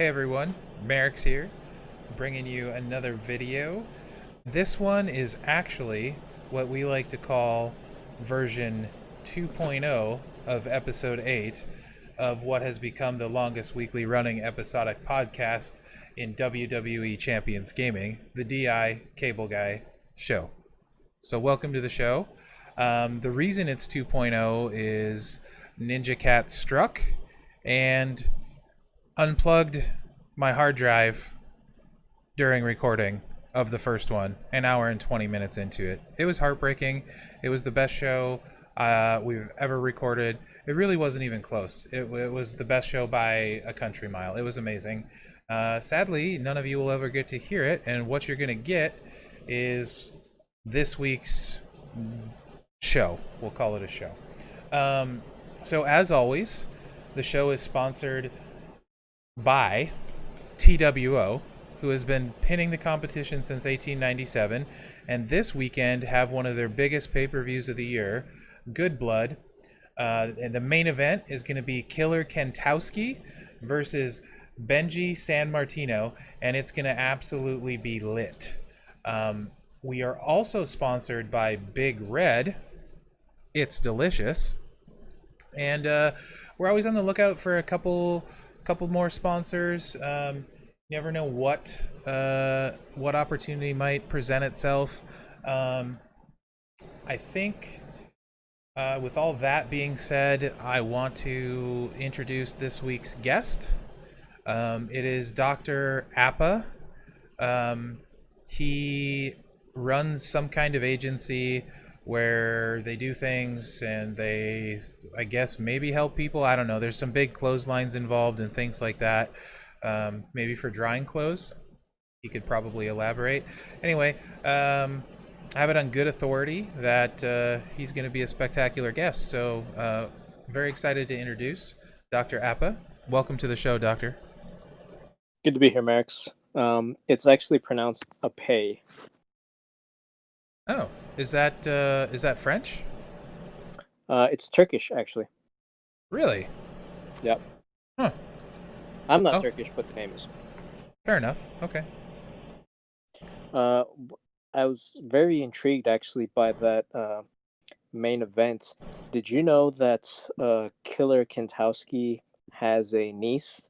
Hey everyone, Mherex here, bringing you another video. This one is actually what we like to call version 2.0 of episode 8 of what has become the longest weekly running episodic podcast in WWE Champions Gaming, the D.I.Cable Guy show. So welcome to the show. The reason it's 2.0 is Ninja Cat struck and unplugged my hard drive during recording of the first one, an hour and 20 minutes into it. It was heartbreaking. It was the best show we've ever recorded. It really wasn't even close. It was the best show by a country mile. It was amazing. Sadly, none of you will ever get to hear it, and what you're going to get is this week's show. We'll call it a show. So as always, the show is sponsored by TWO, who has been pinning the competition since 1897, and this weekend have one of their biggest pay-per-views of the year, Good Blood. And the main event is going to be Killer Kentowski versus Benji San Martino, and it's going to absolutely be lit. We are also sponsored by Big Red. It's delicious. And we're always on the lookout for a couple more sponsors. You never know what opportunity might present itself. I think with all that being said, I want to introduce this week's guest. It is Dr. Appa. He runs some kind of agency where they do things and they, I guess, maybe help people. I don't know. There's some big clotheslines involved and things like that. Maybe for drying clothes. He could probably elaborate. Anyway, I have it on good authority that he's going to be a spectacular guest. So very excited to introduce Dr. Appa. Welcome to the show, Doctor. Good to be here, Mherex. It's actually pronounced Apay. Oh, is that French? It's Turkish, actually. Really? Yep. Huh. I'm not Turkish, but the name is. Fair enough. Okay. I was very intrigued, actually, by that main event. Did you know that Killer Kentowski has a niece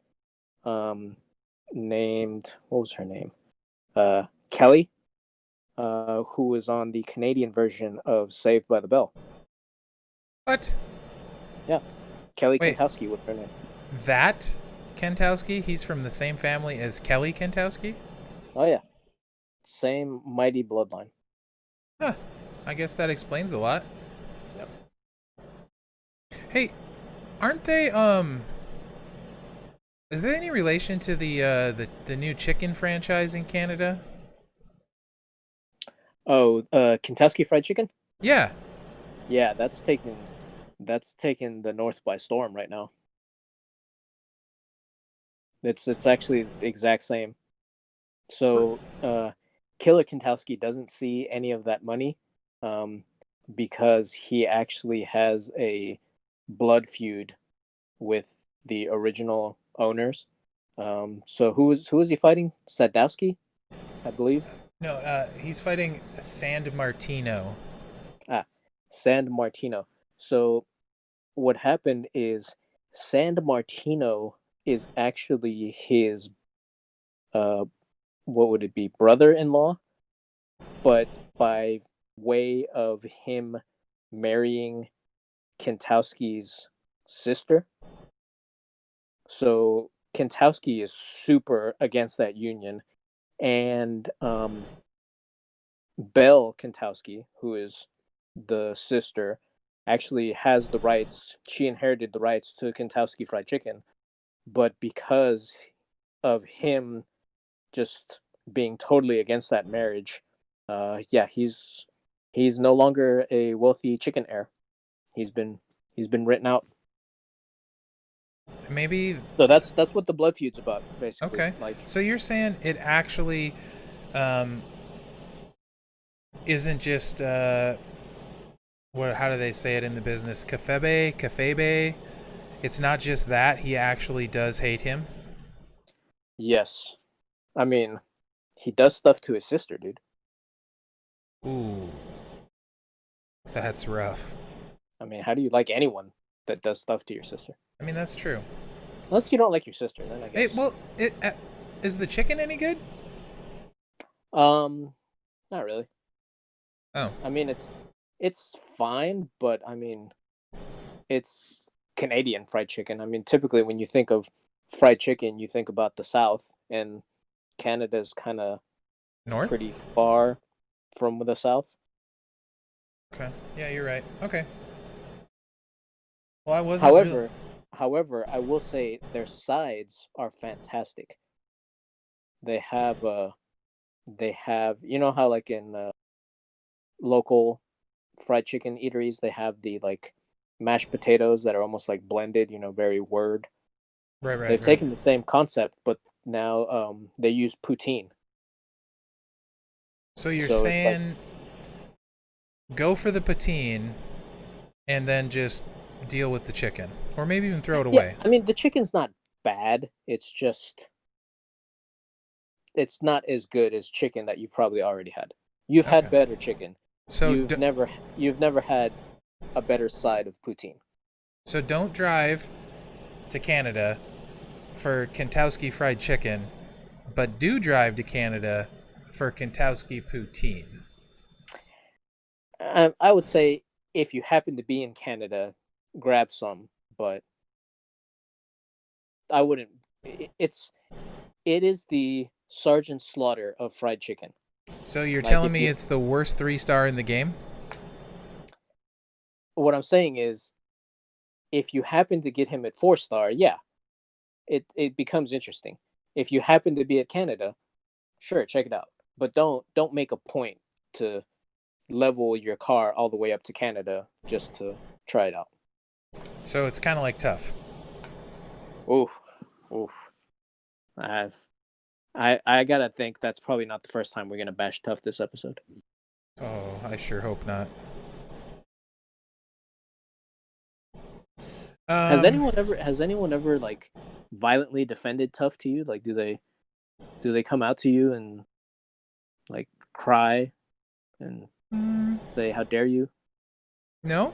named, what was her name? Kelly, who was on the Canadian version of Saved by the Bell. What? Yeah. Kelly Wait. Kentowski was her name. That Kentowski? He's from the same family as Kelly Kentowski? Oh, yeah. Same mighty bloodline. Huh. I guess that explains a lot. Yep. Hey, aren't they, is there any relation to the new chicken franchise in Canada? Oh, Kentucky Fried Chicken? Yeah. Yeah, that's taking the North by storm right now. It's actually the exact same. So, Killer Kentowski doesn't see any of that money, because he actually has a blood feud with the original owners. So who is he fighting? Sadowski, I believe. No, he's fighting San Martino. San Martino. So what happened is San Martino is actually his what would it be, brother-in-law, but by way of him marrying Kentowski's sister. So Kentowski is super against that union, and Belle Kentowski, who is the sister, actually has the rights. She inherited the rights to Kentowski Fried Chicken, but because of him just being totally against that marriage, he's no longer a wealthy chicken heir. He's been written out. Maybe. So that's what the blood feud's about, basically. Okay. So you're saying it actually isn't just how do they say it in the business? Kafebe? It's not just that he actually does hate him. Yes. I mean, he does stuff to his sister, dude. Ooh, that's rough. I mean, how do you like anyone that does stuff to your sister? I mean, that's true. Unless you don't like your sister, then I Hey, guess. well, is the chicken any good? Um, Not really. Oh, I mean, it's fine, but I mean, it's Canadian fried chicken. I mean, typically when you think of fried chicken, you think about the South, and Canada's kind of north? pretty far from the South. Okay. Yeah, you're right. Okay. Well, I wasn't real. However, I will say their sides are fantastic. They have you know how like in local fried chicken eateries they have the like mashed potatoes that are almost like blended, very word. Right, right, They've right. taken the same concept, but now they use poutine. So you're So it's like, saying go for the poutine and then just deal with the chicken, or maybe even throw it yeah, away. I mean the chicken's not bad. It's just it's not as good as chicken that you've probably already had. You've Okay. had better chicken. So You've never had a better side of poutine. so don't drive to Canada for Kentowski fried chicken, but do drive to Canada for Kentowski poutine. I would say if you happen to be in Canada, grab some, but I wouldn't. It is the Sergeant Slaughter of fried chicken. So you're Like telling if me you, it's the worst 3-star in the game? what I'm saying is, if you happen to get him at 4-star, yeah, it becomes interesting. If you happen to be at Canada, sure, check it out, but don't make a point to level your car all the way up to Canada just to try it out. So it's kind of like tough. Oof, oof. I've I gotta think that's probably not the first time we're gonna bash Tough this episode. Oh, I sure hope not. Um, Has anyone ever like violently defended Tough to you? Like, do they come out to you and like cry and mm, say how dare you? no,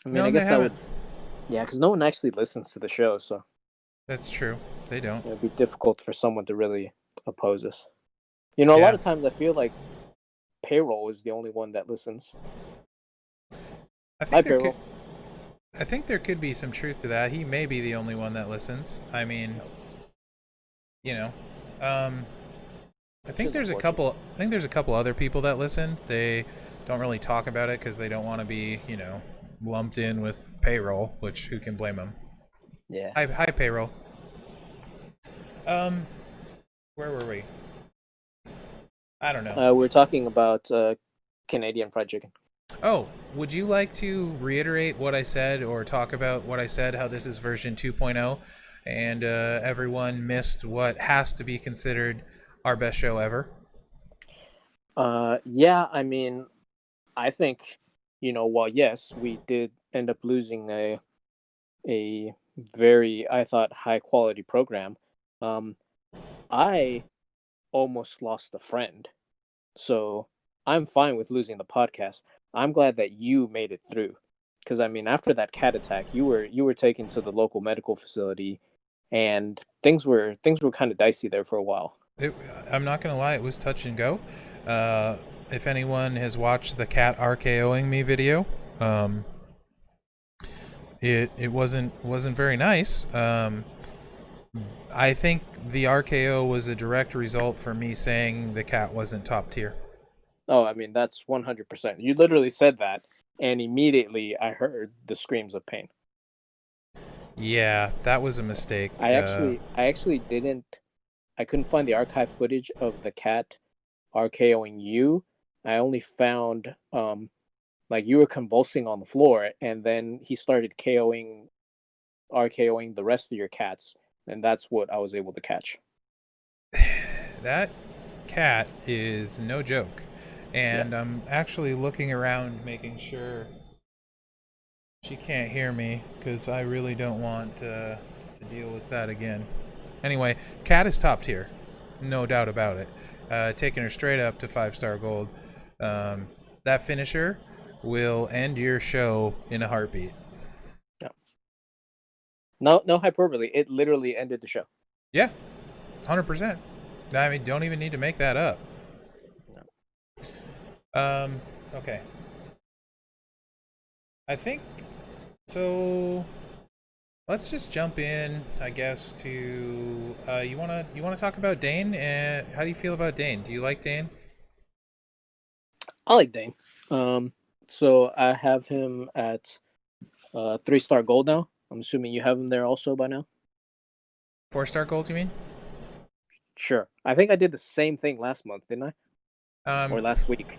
I mean, no, I they guess that haven't. would, yeah, because no one actually listens to the show, so That's true. They don't. it would be difficult for someone to really oppose us. A lot Yeah, of times I feel like payroll is the only one that listens. I Hi, think there could. payroll. I think there could be some truth to that. He may be the only one that listens. I mean, you know, um, I Which think is there's a unfortunate. couple. I think there's a couple other people that listen. They don't really talk about it because they don't want to be, lumped in with payroll. Which who can blame them? Yeah. Hi, payroll. Um, where were we? I don't know. We're talking about Canadian fried chicken. Oh, would you like to reiterate what I said or talk about what I said, how this is version 2.0 and everyone missed what has to be considered our best show ever? Yeah, I mean, I think, while yes, we did end up losing a very, I thought, high quality program. Um, I almost lost a friend, so I'm fine with losing the podcast. I'm glad that you made it through, because I mean, after that cat attack, you were taken to the local medical facility, and things were kind of dicey there for a while. It, I'm not going to lie, it was touch and go. Uh, if anyone has watched the cat RKOing me video, um, it wasn't very nice. I think the RKO was a direct result for me saying the cat wasn't top tier. Oh, I mean, that's 100%. You literally said that, and immediately I heard the screams of pain. Yeah, that was a mistake. I actually didn't. I couldn't find the archive footage of the cat RKOing you. I only found like you were convulsing on the floor, and then he started RKOing the rest of your cats, and that's what I was able to catch. That cat is no joke. Yeah. And I'm actually looking around making sure she can't hear me because I really don't want to deal with that again. Anyway, Cat is top tier, no doubt about it. Taking her straight up to 5-star gold. That finisher will end your show in a heartbeat. Yeah. No hyperbole. It literally ended the show. Yeah, 100%. I mean, don't even need to make that up. Okay. I think so. Let's just jump in, I guess, to you wanna talk about Dane? And how do you feel about Dane? Do you like Dane? I like Dane. Um, so I have him at 3-star gold now. I'm assuming you have him there also by now. 4-star gold, you mean? Sure. I think I did the same thing last month, didn't I? Or Um, last week.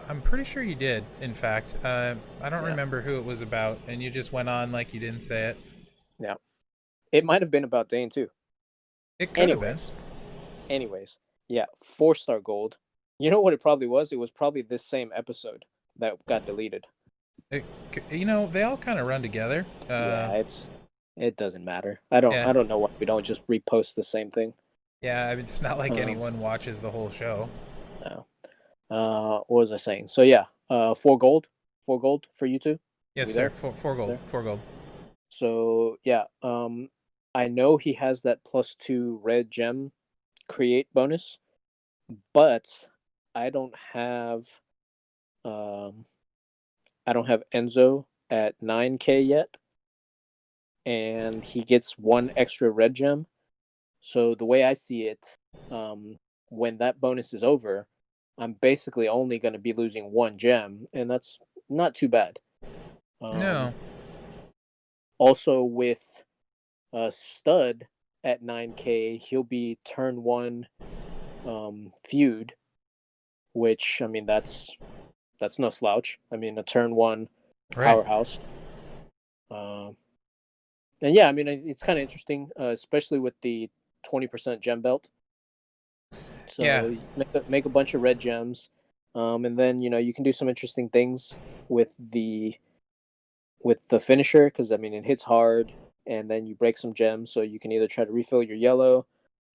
I'm pretty sure you did. In fact, I don't Yeah. remember who it was about, and you just went on like you didn't say it. Yeah. It might have been about Dane too. It could have been. Anyways, anyways, yeah, 4-star gold. You know what it probably was? It was probably this same episode that got deleted. They all kind of run together. Yeah, it doesn't matter. I Yeah, don't know why we don't just repost the same thing. yeah. I mean, it's not like Um, anyone watches the whole show. no. What was I saying? So yeah, 4 gold, 4 gold for you two. Yes, We sir. there? Four gold. There. 4 gold. So yeah, I know he has that +2 red gem create bonus, but I don't have um I don't have Enzo at 9K yet, and he gets 1 extra red gem. So the way I see it, when that bonus is over, I'm basically only going to be losing 1 gem, and that's not too bad. No. Also with Stud at 9K, he'll be turn 1 Feud, which I mean that's no slouch. I mean a turn 1 Right. powerhouse. Um, and yeah, I mean it's kind of interesting, especially with the 20% gem belt. Yeah. So make a bunch of red gems, and then you can do some interesting things with the finisher because I mean it hits hard, and then you break some gems, so you can either try to refill your yellow,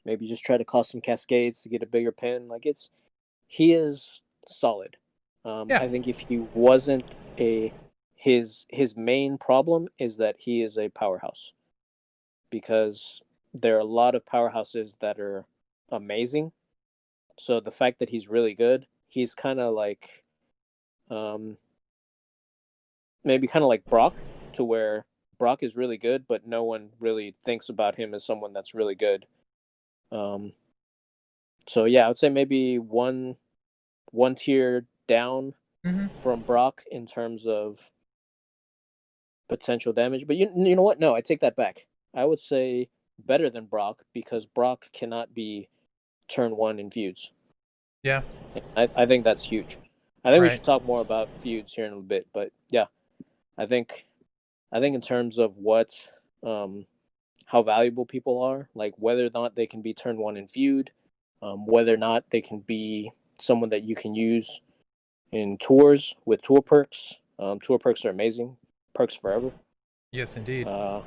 maybe just try to cause some cascades to get a bigger pin. Like he is solid. Yeah. I think if he wasn't a his main problem is that he is a powerhouse because there are a lot of powerhouses that are amazing. So the fact that he's really good, he's kind of like um, maybe kind of like Brock, to where Brock is really good, but no one really thinks about him as someone that's really good. Um, so yeah, I would say maybe one tier down Mm-hmm. from Brock in terms of potential damage. But you know what? No, I take that back. I would say better than Brock because Brock cannot be turn 1 in feuds. Yeah. I think that's huge. I think we Right. should talk more about feuds here in a bit, but yeah, I think I think in terms of what how valuable people are, like whether or not they can be turn 1 in feud, whether or not they can be someone that you can use in tours with tour perks. Tour perks are amazing, perks forever. Yes, indeed. Uh,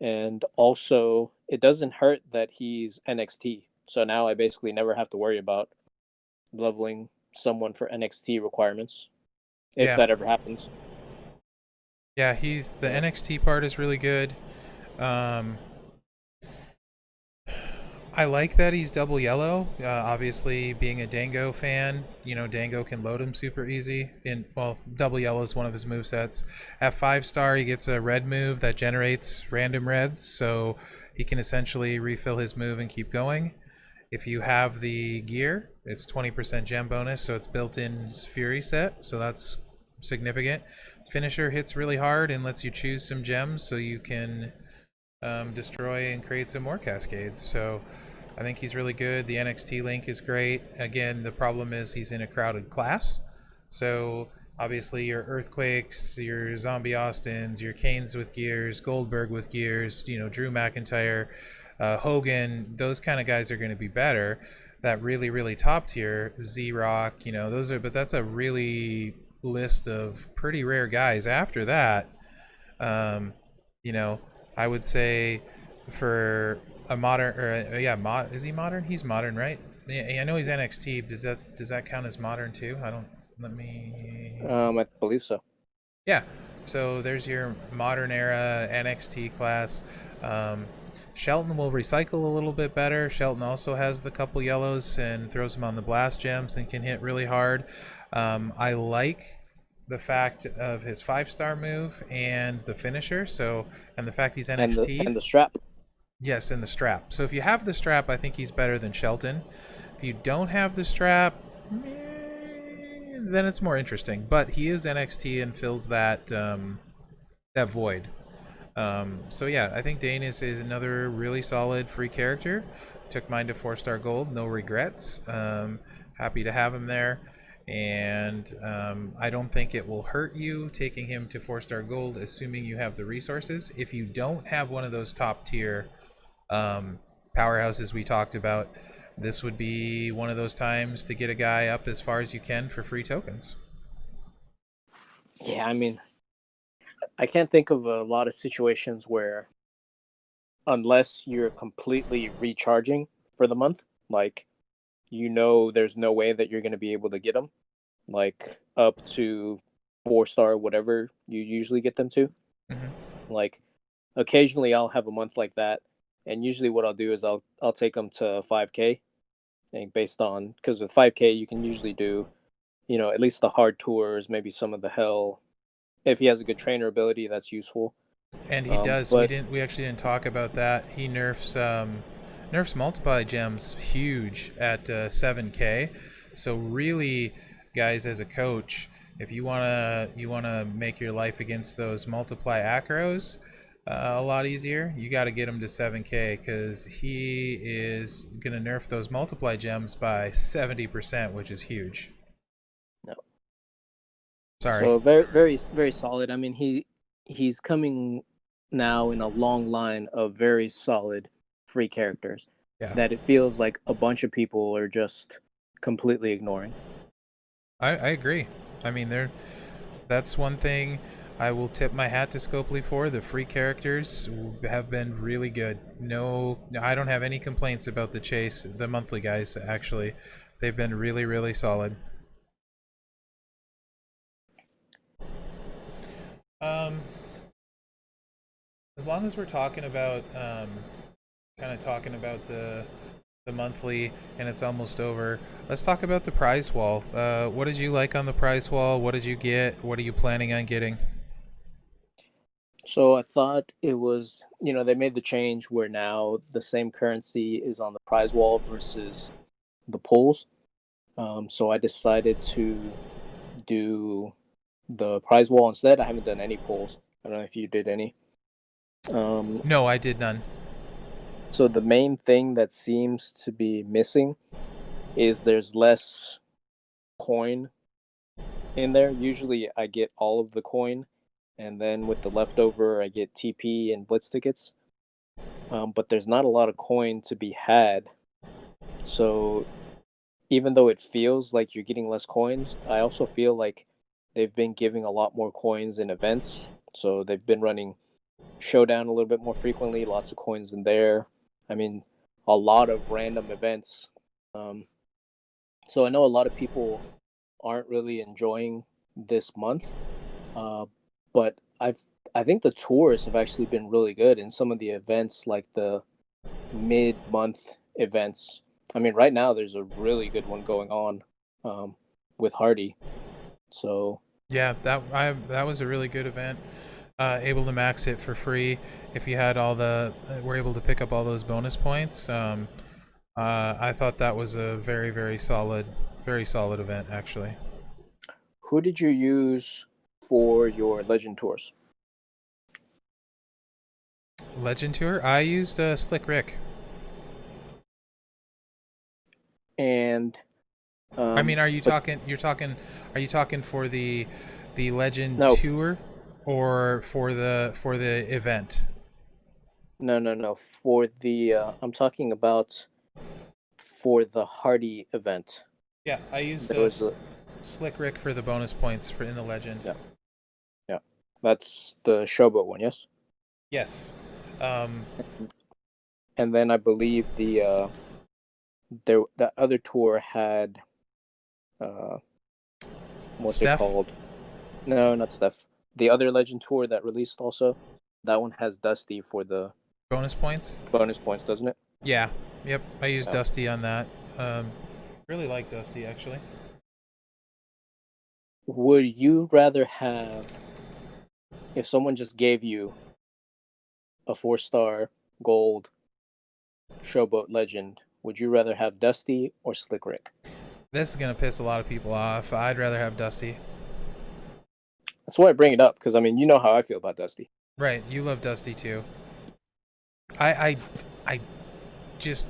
and also, it doesn't hurt that he's NXT. So now I basically never have to worry about leveling someone for NXT requirements if Yeah. that ever happens. Yeah. He's the Yeah. NXT part is really good. Um, I like that he's double yellow. Obviously, being a Dango fan, Dango can load him super easy. Double yellow is one of his move sets. At 5-star, he gets a red move that generates random reds, so he can essentially refill his move and keep going. If you have the gear, it's 20% gem bonus, so it's built in Fury set, so that's significant. Finisher hits really hard and lets you choose some gems so you can destroy and create some more cascades. So I think he's really good. The NXT link is great. Again, the problem is he's in a crowded class. So obviously your Earthquakes, your Zombie Austins, your Canes with gears, Goldberg with gears, Drew McIntyre, Hogan, those kind of guys are going to be better. That really, really top tier, Z-Rock, but that's a really list of pretty rare guys. After that, um, you know, I would say for a modern, or yeah, is he modern? He's modern, right? Yeah, I know he's NXT. Does that count as modern too? I don't. Let me. I believe so. Yeah. So there's your modern era NXT class. Um, Shelton will recycle a little bit better. Shelton also has the couple yellows and throws them on the blast gems and can hit really hard. I like the fact of his 5-star move and the finisher. So, and the fact he's And NXT. the strap. Yes, and the strap. So if you have the strap, I think he's better than Shelton. If you don't have the strap, then it's more interesting. But he is NXT and fills that void. So yeah, I think Dane is another really solid free character. Took mine to 4-star gold, no regrets. Happy to have him there, and I don't think it will hurt you taking him to 4-star gold, assuming you have the resources. If you don't have one of those top tier powerhouses we talked about, this would be one of those times to get a guy up as far as you can for free tokens. Yeah, I mean, I can't think of a lot of situations where, unless you're completely recharging for the month, like, there's no way that you're going to be able to get them, like, up to 4-star, whatever you usually get them to. Mm-hmm. Like, occasionally I'll have a month like that, and usually what I'll do is I'll take them to 5K, and based on, because with 5K you can usually do, at least the hard tours, maybe some of the hell. If he has a good trainer ability, that's useful. And he does. We But didn't. We actually didn't talk about that. He nerfs multiply gems huge at 7K. So really, guys, as a coach, if you wanna make your life against those multiply acros a lot easier, you got to get him to 7K because he is gonna nerf those multiply gems by 70%, which is huge. no. Sorry. So very, very, very solid. I mean, he's coming now in a long line of very solid free characters Yeah. that it feels like a bunch of people are just completely ignoring. I agree. I mean, that's one thing I will tip my hat to Scopely for. The free characters have been really good. No, I don't have any complaints about the chase. The monthly guys, actually, they've been really, really solid. Um, as long as we're talking about, kind of talking about the monthly, and it's almost over. Let's talk about the prize wall. What did you like on the prize wall? What did you get? What are you planning on getting? So I thought it was, they made the change where now the same currency is on the prize wall versus the pulls. So I decided to do the prize wall instead. I haven't done any pulls. I don't know if you did any. No, I did none. So the main thing that seems to be missing is there's less coin in there. Usually I get all of the coin, and then with the leftover, I get TP and Blitz tickets. But there's not a lot of coin to be had. So even though it feels like you're getting less coins, I also feel like they've been giving a lot more coins in events. So they've been running Showdown a little bit more frequently, lots of coins in there. I mean, a lot of random events. Um, so I know a lot of people aren't really enjoying this month, uh, but I think the tours have actually been really good in some of the events, like the mid-month events. I mean, right now there's a really good one going on with Hardy. So Yeah, that was a really good event. Able to max it for free if you had were able to pick up all those bonus points. I thought that was a very solid event actually. who did you use for your Legend tours? Legend Tour. I used Slick Rick. And I mean, are you but talking? Are you talking for the Legend no, Tour, or for the event? no. For the I'm talking about for the Hardy event. Yeah, I used There was a Slick Rick for the bonus points for in the Legend. yeah, yeah. That's the Showboat one, yes? Yes. Um, and then I believe the other tour had what's it Steph, called? No, not Steph. The other Legend tour that released also, that one has Dusty for the bonus points. bonus points, doesn't it? Yeah. Yep. I used Yeah. Dusty on that. Really like Dusty actually. Would you rather have, if someone just gave you a 4-star gold Showboat Legend, would you rather have Dusty or Slick Rick? This is gonna piss a lot of people off. I'd rather have Dusty. That's why I bring it up, because I mean, you know how I feel about Dusty. Right. You love Dusty too. I just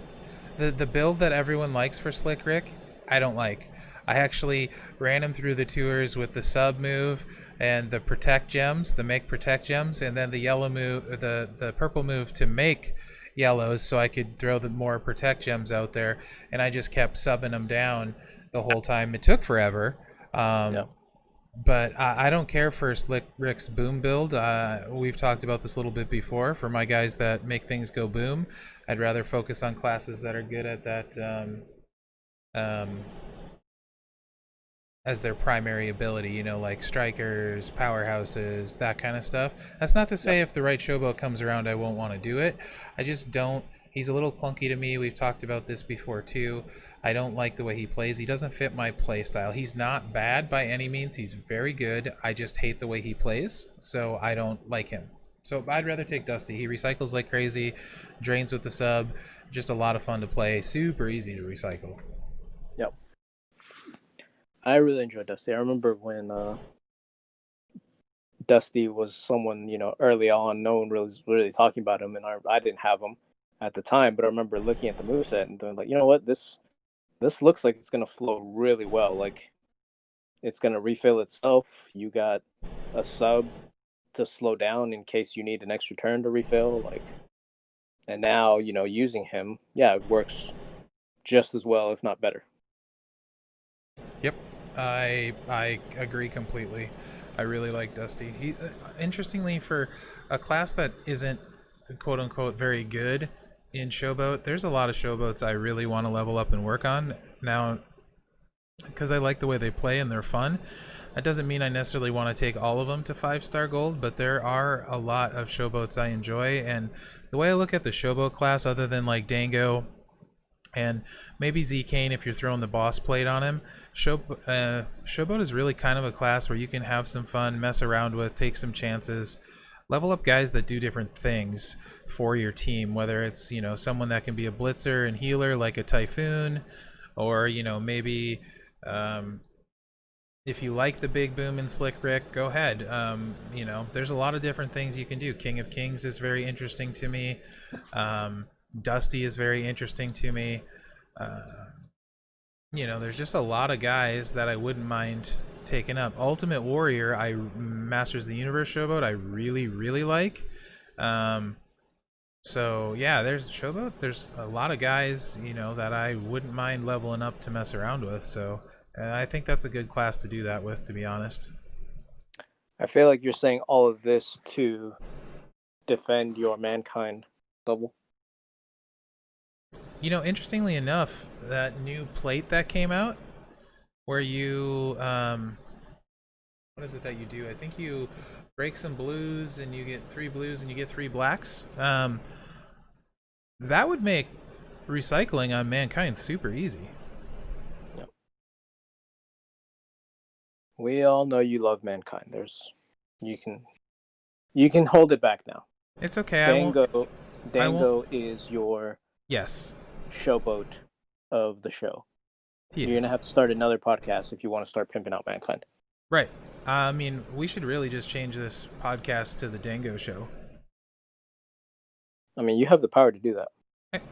the build that everyone likes for Slick Rick, I don't like. I actually ran him through the tours with the sub move and the protect gems, the make protect gems, and then the yellow move, the purple move to make yellows, so I could throw the more protect gems out there. And I just kept subbing them down the whole time. It took forever. Yeah. But I don't care for Slick Rick's boom build. We've talked about this a little bit before. For my guys that make things go boom, I'd rather focus on classes that are good at that as their primary ability, you know, like strikers, powerhouses, that kind of stuff. That's not to say if the right showboat comes around, I won't want to do it. I just don't. He's a little clunky to me. We've talked about this before too. I don't like the way he plays. He doesn't fit my play style. He's not bad by any means. He's very good. I just hate the way he plays, so I don't like him. So I'd rather take Dusty. He recycles like crazy, drains with the sub. Just a lot of fun to play. Super easy to recycle. Yep. I really enjoyed Dusty. I remember when Dusty was someone, early on, no one was really talking about him, and I didn't have him at the time, but I remember looking at the moveset and doing like, you know what, this looks like it's gonna flow really well. Like, it's gonna refill itself. You got a sub to slow down in case you need an extra turn to refill. Like, and now, using him, yeah, it works just as well, if not better. Yep, I agree completely. I really like Dusty. He, interestingly, for a class that isn't quote unquote very good in Showboat, there's a lot of Showboats I really want to level up and work on now because I like the way they play and they're fun. That doesn't mean I necessarily want to take all of them to 5-star gold, but there are a lot of Showboats I enjoy, and the way I look at the Showboat class, other than like Dango and maybe Z-Kane if you're throwing the boss plate on him, Showboat is really kind of a class where you can have some fun, mess around with, take some chances, level up guys that do different things for your team, whether it's, someone that can be a blitzer and healer like a Typhoon, or, maybe if you like the big boom in Slick Rick, go ahead. There's a lot of different things you can do. King of Kings is very interesting to me. Dusty is very interesting to me. There's just a lot of guys that I wouldn't mind taking up. Ultimate Warrior, Masters of the Universe Showboat, I really, really like. So yeah, there's Showboat. There's a lot of guys, that I wouldn't mind leveling up to mess around with. So I think that's a good class to do that with, to be honest. I feel like you're saying all of this to defend your Mankind level. Interestingly enough, that new plate that came out, where you, what is it that you do? I think you break some blues and you get 3 blues and you get 3 blacks. That would make recycling on Mankind super easy. Yep. We all know you love Mankind. You can hold it back now. It's okay. Dango is your yes Showboat of the show. You're gonna have to start another podcast if you want to start pimping out Mankind. Right. I mean, we should really just change this podcast to the Dango Show. I mean, you have the power to do that. Okay.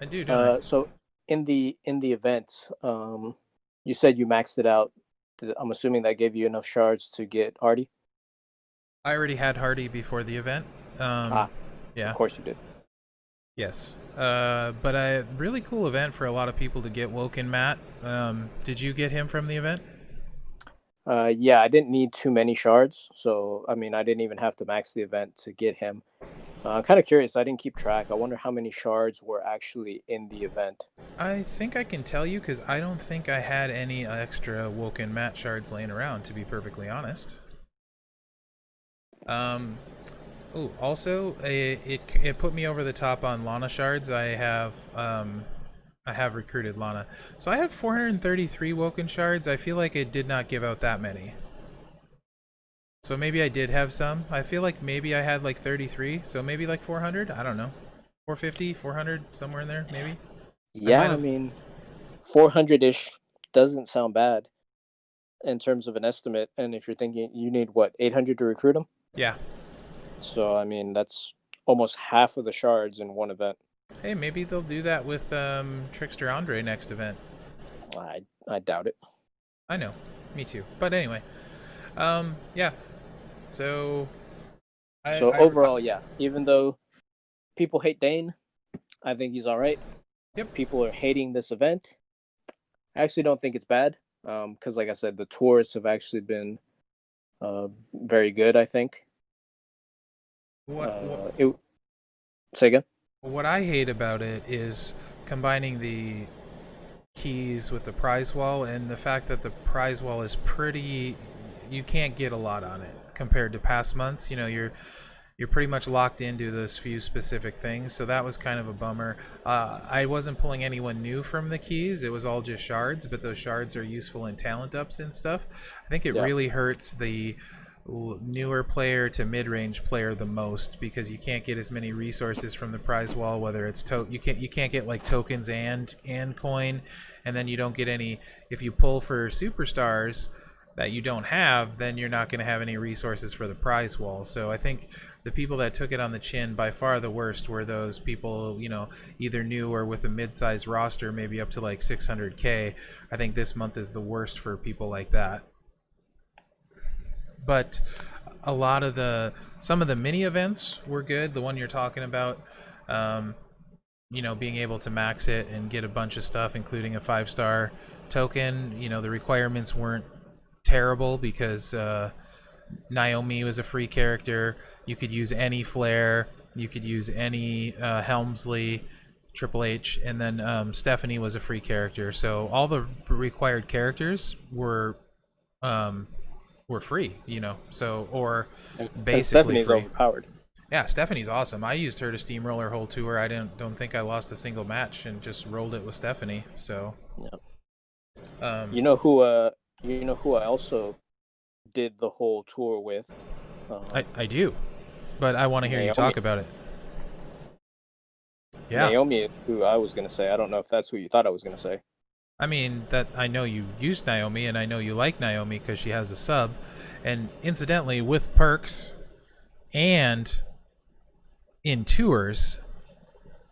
I do, don't I? So in the event, you said you maxed it out. I'm assuming that gave you enough shards to get Hardy. I already had Hardy before the event. Yeah. Of course you did. Yes. But a really cool event for a lot of people to get Woken Matt. Did you get him from the event? Yeah, I didn't need too many shards, so I mean, I didn't even have to max the event to get him. I'm kind of curious. I didn't keep track. I wonder how many shards were actually in the event. I think I can tell you because I don't think I had any extra Woken Mat shards laying around, to be perfectly honest. Um, oh, also, it put me over the top on Lana shards. I have recruited Lana, so I have 433 Woken shards. I feel like it did not give out that many. So maybe I did have some. I feel like maybe I had like 33, so maybe like 400. I don't know, 450, 400, somewhere in there, maybe. I Yeah, might I have. mean, 400-ish doesn't sound bad in terms of an estimate. And if you're thinking you need what, 800 to recruit them? Yeah. So I mean, that's almost half of the shards in one event. Hey, maybe they'll do that with Trickster Andre next event. I doubt it. I know, me too. But anyway, yeah. So So I overall, yeah, even though people hate Dane, I think he's all right. yep. People are hating this event. I actually don't think it's bad because, like I said, the tours have actually been very good. I think. What It say again. what I hate about it is combining the keys with the prize wall and the fact that the prize wall is pretty. You can't get a lot on it compared to past months. You know, you're pretty much locked into those few specific things, so that was kind of a bummer. I wasn't pulling anyone new from the keys, it was all just shards, but those shards are useful in talent ups and stuff. I think it Yeah, really hurts the newer player to mid-range player the most because you can't get as many resources from the prize wall, whether it's you can't get like tokens and coin, and then you don't get any if you pull for superstars that you don't have, then you're not going to have any resources for the prize wall. So I think the people that took it on the chin by far the worst were those people, you know, either new or with a mid-sized roster, maybe up to like 600k. I think this month is the worst for people like that. But a lot of some of the mini events were good. The one you're talking about, um, you know, being able to max it and get a bunch of stuff, including a 5-star token. You know, the requirements weren't terrible because Naomi was a free character. You could use any Flare. You could use any Helmsley, Triple H, and then Stephanie was a free character. So all the required characters um, were free, you know. So or and basically Stephanie's free. overpowered. Yeah, Stephanie's awesome. I used her to steamroller whole tour. I don't think I lost a single match and just rolled it with Stephanie. So Yeah. um, You know who? I also did the whole tour with. I do, but I want to hear you Naomi. talk about it. Yeah. Naomi is who I was gonna say. I don't know if that's who you thought I was gonna say. I mean, that I know you used Naomi, and I know you like Naomi because she has a sub. And incidentally, with perks and in tours,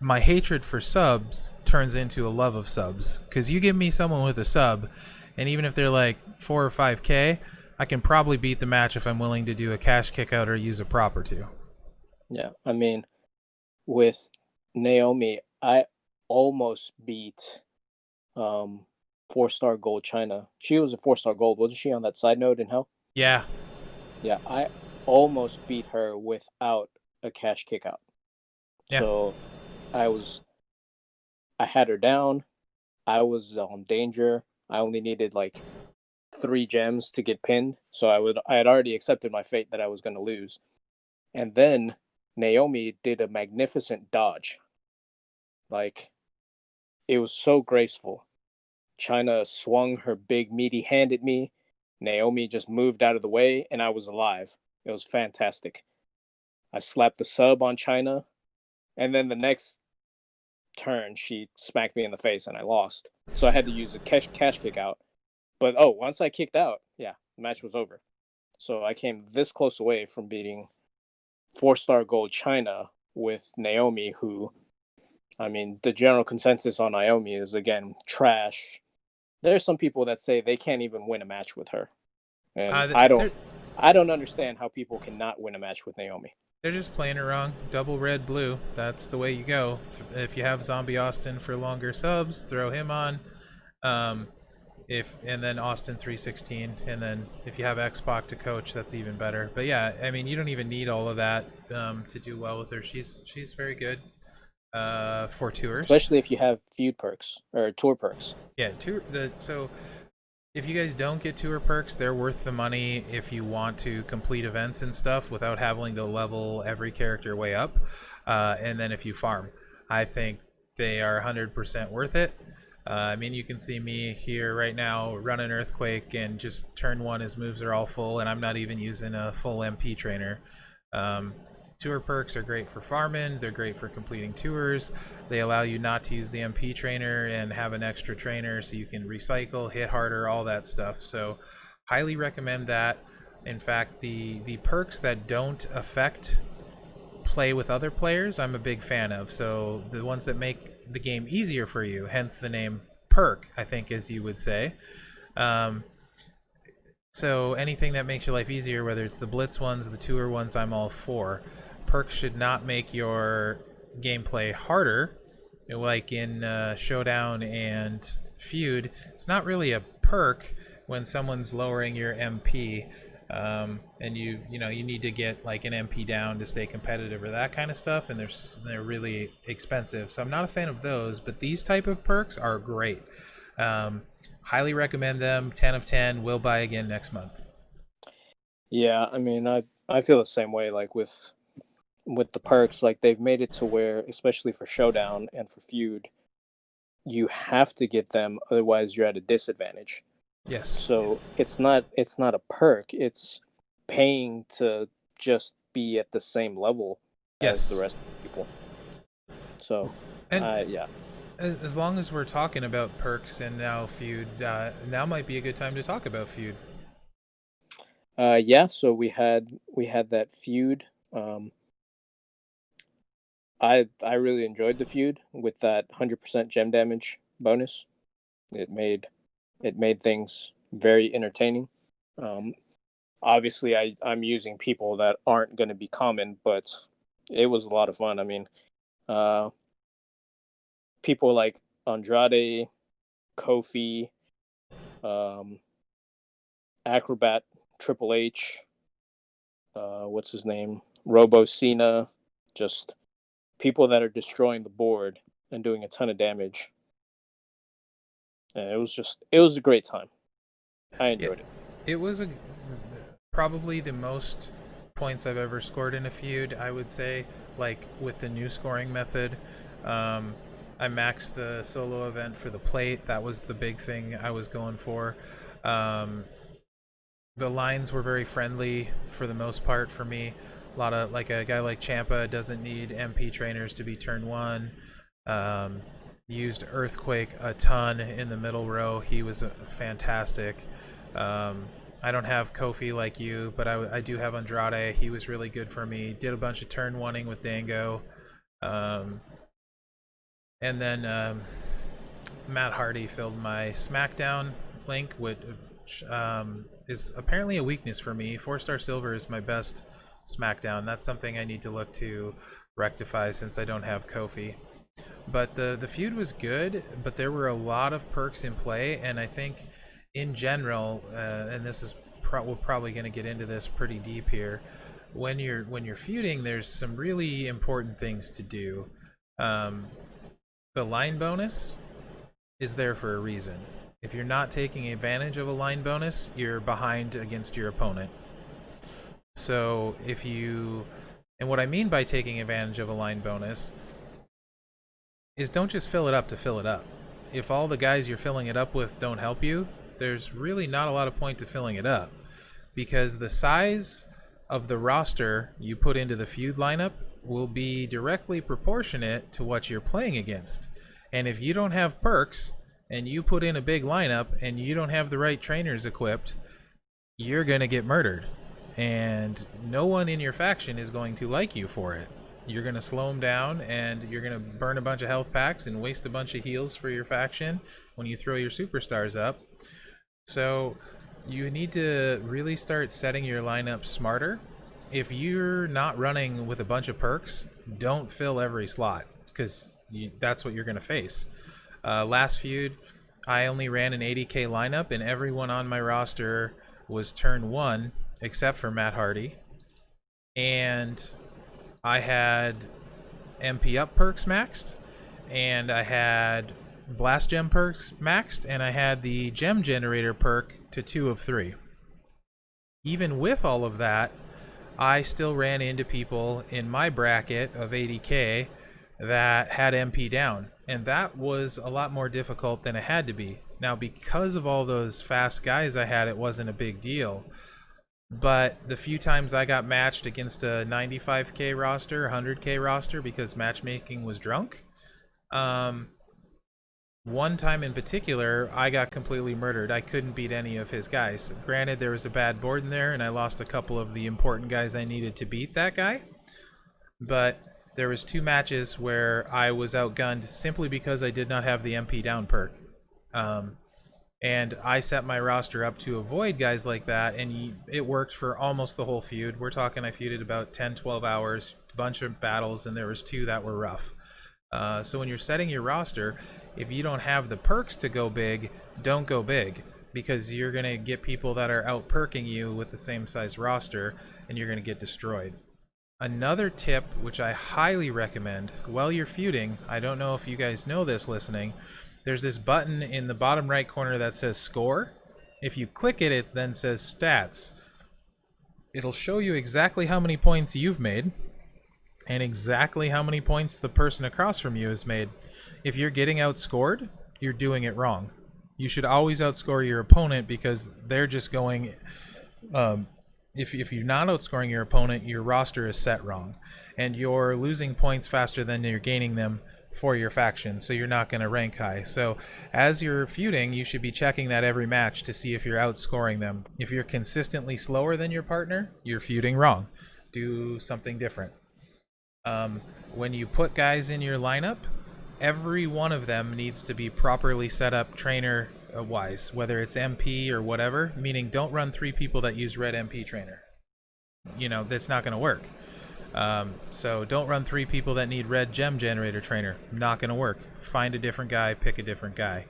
my hatred for subs turns into a love of subs. Because you give me someone with a sub, and even if they're like 4 or 5k, I can probably beat the match if I'm willing to do a cash kick out or use a prop or two. Yeah, I mean, with Naomi, I almost beat um 4-star gold China. She was a 4-star gold, wasn't she, on that side note in hell? Yeah, Yeah, I almost beat her without a cash kick out. yeah. So I had her down. I was on danger. I only needed like 3 gems to get pinned. So I had already accepted my fate that I was gonna lose. And then Naomi did a magnificent dodge. Like, it was so graceful. China swung her big meaty hand at me. Naomi just moved out of the way, and I was alive. It was fantastic. I slapped the sub on China, and then the next turn, she smacked me in the face, and I lost. So I had to use a cash kick out. But once I kicked out, yeah, the match was over. So I came this close away from beating 4-star gold China with Naomi, who, I mean, the general consensus on Naomi is, again, trash. There's some people that say they can't even win a match with her, and They're I don't understand how people cannot win a match with Naomi. they're just playing it wrong. Double red blue. That's the way you go. If you have Zombie Austin for longer subs, throw him on. Um, If and then Austin 316, and then if you have X-Pac to coach, that's even better. But yeah, I mean, you don't even need all of that to do well with her. She's very good for tours. especially if you have feud perks or tour perks. Yeah, so if you guys don't get tour perks, they're worth the money if you want to complete events and stuff without having to level every character way up. And then if you farm, I think they are 100% worth it. I mean, you can see me here right now running Earthquake, and just turn one, his moves are all full, and I'm not even using a full MP trainer. Um, Tour perks are great for farming, they're great for completing tours. They allow you not to use the MP trainer and have an extra trainer so you can recycle, hit harder, all that stuff. So highly recommend that. In fact, the perks that don't affect play with other players, I'm a big fan of. So the ones that make the game easier for you, hence the name perk, I think, as you would say. So anything that makes your life easier, whether it's the blitz ones, the tour ones, I'm all for. Perks should not make your gameplay harder. Like in Showdown and Feud, it's not really a perk when someone's lowering your MP, and you need to get like an MP down to stay competitive or that kind of stuff, and they're really expensive. So I'm not a fan of those, but these type of perks are great. Highly recommend them. 10 of 10. Will buy again next month. Yeah, I mean, I feel the same way. Like with the perks, like they've made it to where, especially for Showdown and for Feud, you have to get them, otherwise you're at a disadvantage. Yes. So it's not a perk. It's paying to just be at the same level as the Yes. rest of the people. So, And yeah. as long as we're talking about perks and now Feud, now might be a good time to talk about Feud. Yeah. So we had that Feud. I really enjoyed the Feud with that 100% gem damage bonus. It made things very entertaining. Um, Obviously, I'm using people that aren't going to be common, but it was a lot of fun. I mean, uh, people like Andrade, Kofi, um, Acrobat, Triple H, what's his name, Robo Cena, just people that are destroying the board and doing a ton of damage. And it was a great time. I enjoyed it. It was probably the most points I've ever scored in a feud, I would say, like with the new scoring method. I maxed the solo event for the plate. That was the big thing I was going for. The lines were very friendly for the most part for me. A lot of, like, a guy like Champa doesn't need MP trainers to be turn one. Used Earthquake a ton in the middle row. He was fantastic. I don't have Kofi like you, but I do have Andrade. He was really good for me. Did a bunch of turn one-ing with Dango. And then Matt Hardy filled my SmackDown link, which is apparently a weakness for me. 4-star silver is my best SmackDown. That's something I need to look to rectify since I don't have Kofi. But the feud was good, but there were a lot of perks in play, and I think in general, and this is we're probably going to get into this pretty deep here. When you're feuding, there's some really important things to do. The line bonus is there for a reason. If you're not taking advantage of a line bonus, you're behind against your opponent. So if you, and what I mean by taking advantage of a line bonus is don't just fill it up to fill it up. If all the guys you're filling it up with don't help you, there's really not a lot of point to filling it up, because the size of the roster you put into the feud lineup will be directly proportionate to what you're playing against. And if you don't have perks and you put in a big lineup and you don't have the right trainers equipped, you're going to get murdered. And no one in your faction is going to like you for it. You're going to slow them down, and you're going to burn a bunch of health packs and waste a bunch of heals for your faction when you throw your superstars up. So you need to really start setting your lineup smarter. If you're not running with a bunch of perks, don't fill every slot, because that's what you're going to face. Last feud, I only ran an 80k lineup, and everyone on my roster was turn 1 except for Matt Hardy. And I had MP up perks maxed, and I had blast gem perks maxed, and I had the gem generator perk to 2 of 3. Even with all of that, I still ran into people in my bracket of 80k that had MP down, and that was a lot more difficult than it had to be. Now, because of all those fast guys I had, it wasn't a big deal. But the few times I got matched against a 95k roster, 100k roster, because matchmaking was drunk, um, one time in particular, I got completely murdered. I couldn't beat any of his guys. Granted, there was a bad board in there, and I lost a couple of the important guys I needed to beat that guy. But there was 2 matches where I was outgunned simply because I did not have the MP down perk. And I set my roster up to avoid guys like that, and it worked for almost the whole feud. We're talking I feuded about 10, 12 hours, a bunch of battles, and there was 2 that were rough. So when you're setting your roster, if you don't have the perks to go big, don't go big, because you're going to get people that are out perking you with the same size roster, and you're going to get destroyed. Another tip, which I highly recommend while you're feuding, I don't know if you guys know this listening, there's this button in the bottom right corner that says score. If you click it, it then says stats. It'll show you exactly how many points you've made and exactly how many points the person across from you has made. If you're getting outscored, you're doing it wrong. You should always outscore your opponent, because they're just going... If you're not outscoring your opponent, your roster is set wrong, and you're losing points faster than you're gaining them for your faction, so you're not going to rank high. So as you're feuding, you should be checking that every match to see if you're outscoring them. If you're consistently slower than your partner, you're feuding wrong. Do something different. When you put guys in your lineup, every one of them needs to be properly set up trainer wise, whether it's MP or whatever, meaning don't run 3 people that use red MP trainer. That's not going to work. So don't run 3 people that need red gem generator trainer. Not going to work. Find a different guy, pick a different guy.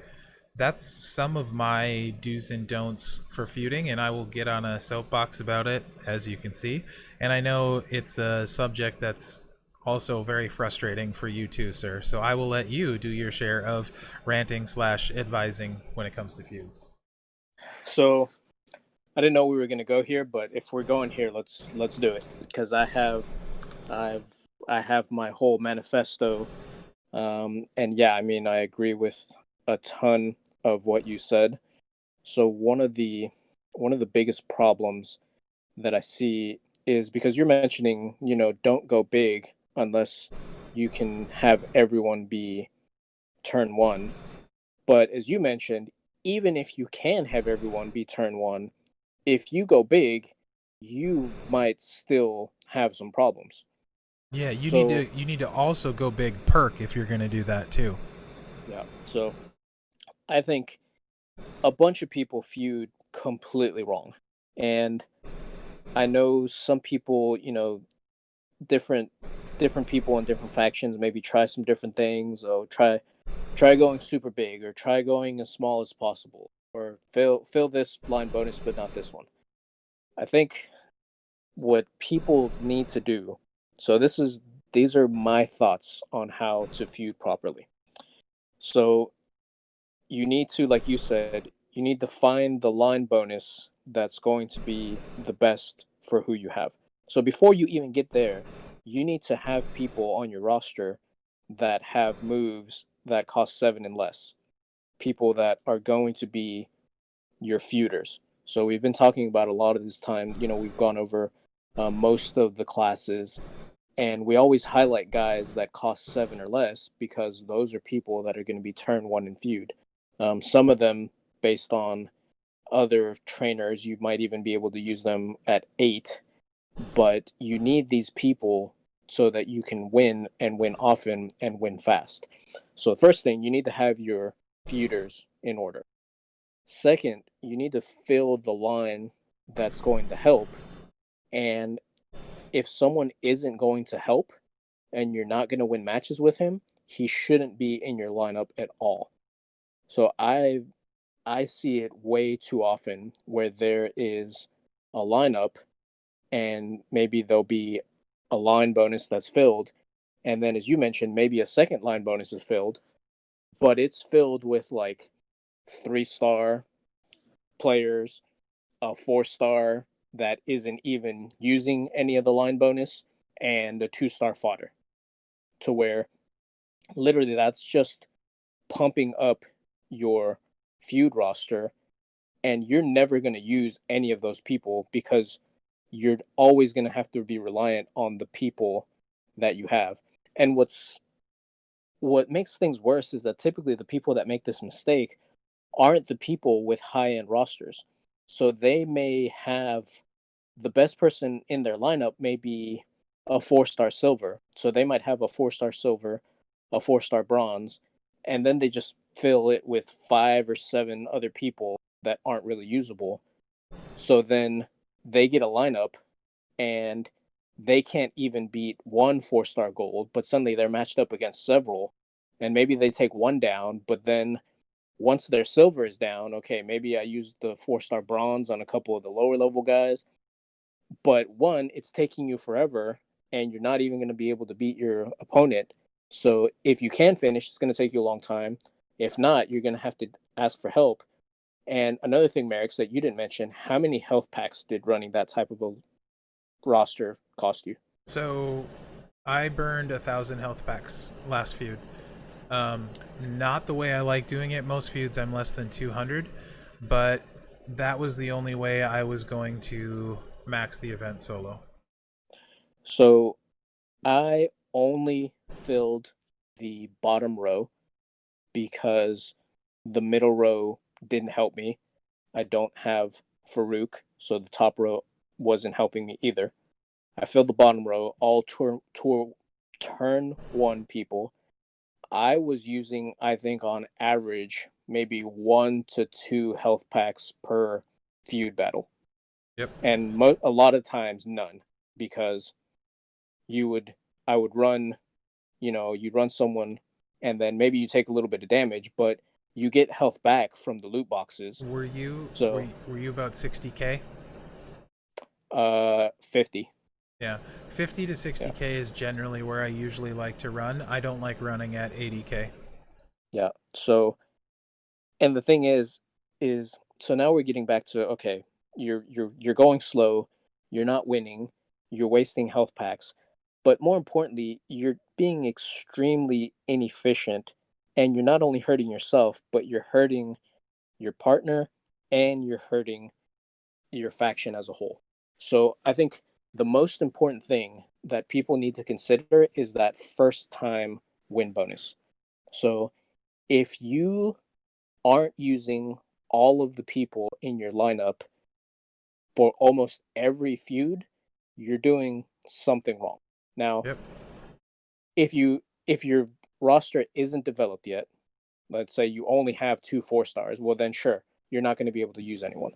That's some of my do's and don'ts for feuding, and I will get on a soapbox about it, as you can see. And I know it's a subject that's also very frustrating for you too, sir. So I will let you do your share of ranting / advising when it comes to feuds. So I didn't know we were gonna go here, but if we're going here, let's do it, because I have my whole manifesto, and yeah, I mean I agree with a ton of what you said. So one of the biggest problems that I see is because you're mentioning, don't go big unless you can have everyone be turn 1. But as you mentioned, even if you can have everyone be turn 1, if you go big, you might still have some problems. Yeah, So, you need to also go big perk if you're going to do that too. yeah. So, I think a bunch of people feud completely wrong. And I know some people, different different people in different factions maybe try some different things, or try going super big, or try going as small as possible, or fill this line bonus but not this one. I think what people need to do, so these are my thoughts on how to feud properly. So you need to, like you said, you need to find the line bonus that's going to be the best for who you have. So before you even get there, you need to have people on your roster that have moves that cost 7 and less. People that are going to be your feuders. So we've been talking about a lot of this time. We've gone over most of the classes, and we always highlight guys that cost 7 or less, because those are people that are going to be turn 1 in feud. Some of them, based on other trainers, you might even be able to use them at 8, but you need these people so that you can win, and win often, and win fast. So the first thing, you need to have your feuders in order. Second, you need to fill the line that's going to help. And if someone isn't going to help and you're not going to win matches with him, he shouldn't be in your lineup at all. So I see it way too often where there is a lineup and maybe there'll be a line bonus that's filled, and then as you mentioned, maybe a second line bonus is filled, but it's filled with like 3-star players, a 4-star that isn't even using any of the line bonus, and a 2-star fodder. To where literally that's just pumping up your feud roster, and you're never going to use any of those people because you're always going to have to be reliant on the people that you have. And what makes things worse is that typically the people that make this mistake aren't the people with high end rosters. So they may have the best person in their lineup may be a 4-star silver. So they might have a 4-star silver, a 4-star bronze, and then they just fill it with 5 or 7 other people that aren't really usable. So then they get a lineup and they can't even beat one 4-star gold, but suddenly they're matched up against several. And maybe they take one down, but then once their silver is down, okay, maybe I use the 4-star bronze on a couple of the lower level guys. But one, it's taking you forever and you're not even going to be able to beat your opponent. So if you can finish, it's going to take you a long time. If not, you're going to have to ask for help. And another thing, Mherex, that you didn't mention, how many health packs did running that type of a roster cost you? So I burned 1,000 health packs last feud. Um, Not the way I like doing it. Most feuds I'm less than 200, but that was the only way I was going to max the event solo. So I only filled the bottom row because the middle row didn't help me. I don't have Farouk, so the top row wasn't helping me either. I filled the bottom row, all turn one people. I was using, I think, on average, maybe 1 to 2 health packs per feud battle, Yep. and a lot of times none, because you would, I would run, you'd run someone, and then maybe you take a little bit of damage, but you get health back from the loot boxes. Were you were So, you, were you about 60k? 50, Yeah, 50 to yeah, 60k is generally where I usually like to run. I don't like running at 80k. yeah. So, and the thing is so now we're getting back to, okay, you're going slow, you're not winning, you're wasting health packs, but more importantly, you're being extremely inefficient, and you're not only hurting yourself, but you're hurting your partner and you're hurting your faction as a whole. So I think the most important thing that people need to consider is that first time win bonus. So if you aren't using all of the people in your lineup for almost every feud, you're doing something wrong. Now, Yep. if your roster isn't developed yet, let's say you only have 2 4-stars, well then sure, you're not going to be able to use anyone.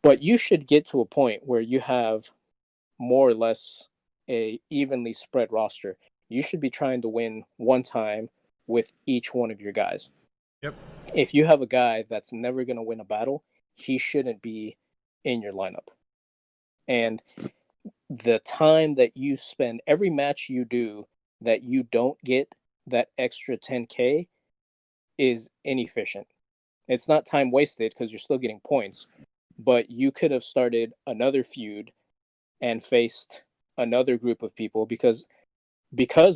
But you should get to a point where you have more or less a evenly spread roster. You should be trying to win one time with each one of your guys. Yep. If you have a guy that's never going to win a battle, he shouldn't be in your lineup. And the time that you spend, every match you do that you don't get that extra 10K is inefficient. It's not time wasted because you're still getting points, but you could have started another feud and faced another group of people, because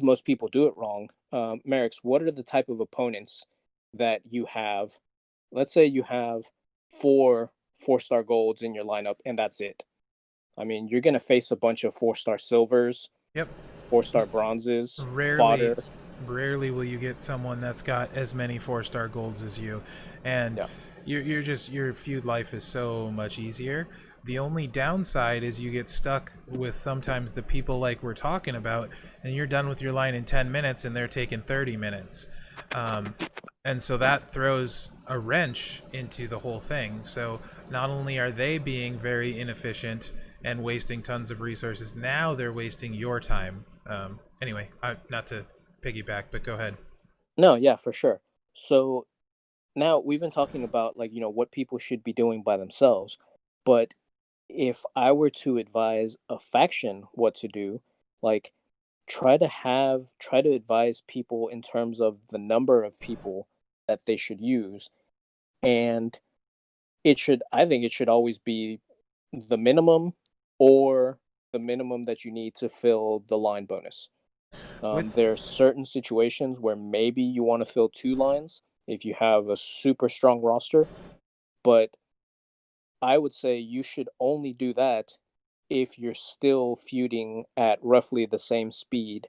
most people do it wrong. Mherex, what are the type of opponents that you have? Let's say you have 4 4-star golds in your lineup, and that's it. I mean, you're gonna face a bunch of 4-star silvers, Yep. 4-star bronzes, Rarely, fodder. rarely will you get someone that's got as many 4-star golds as you, and Yeah, you're just your feud life is so much easier. The only downside is you get stuck with sometimes the people like we're talking about, and you're done with your line in 10 minutes, and they're taking 30 minutes. Um, and so that throws a wrench into the whole thing. So not only are they being very inefficient and wasting tons of resources, now they're wasting your time. Anyway, not to piggyback, but go ahead. no, yeah, for sure. So now we've been talking about like, what people should be doing by themselves, but if I were to advise a faction what to do, like try to advise people in terms of the number of people that they should use, and I think it should always be the minimum, or the minimum that you need to fill the line bonus. With There are certain situations where maybe you want to fill 2 lines if you have a super strong roster, but I would say you should only do that if you're still feuding at roughly the same speed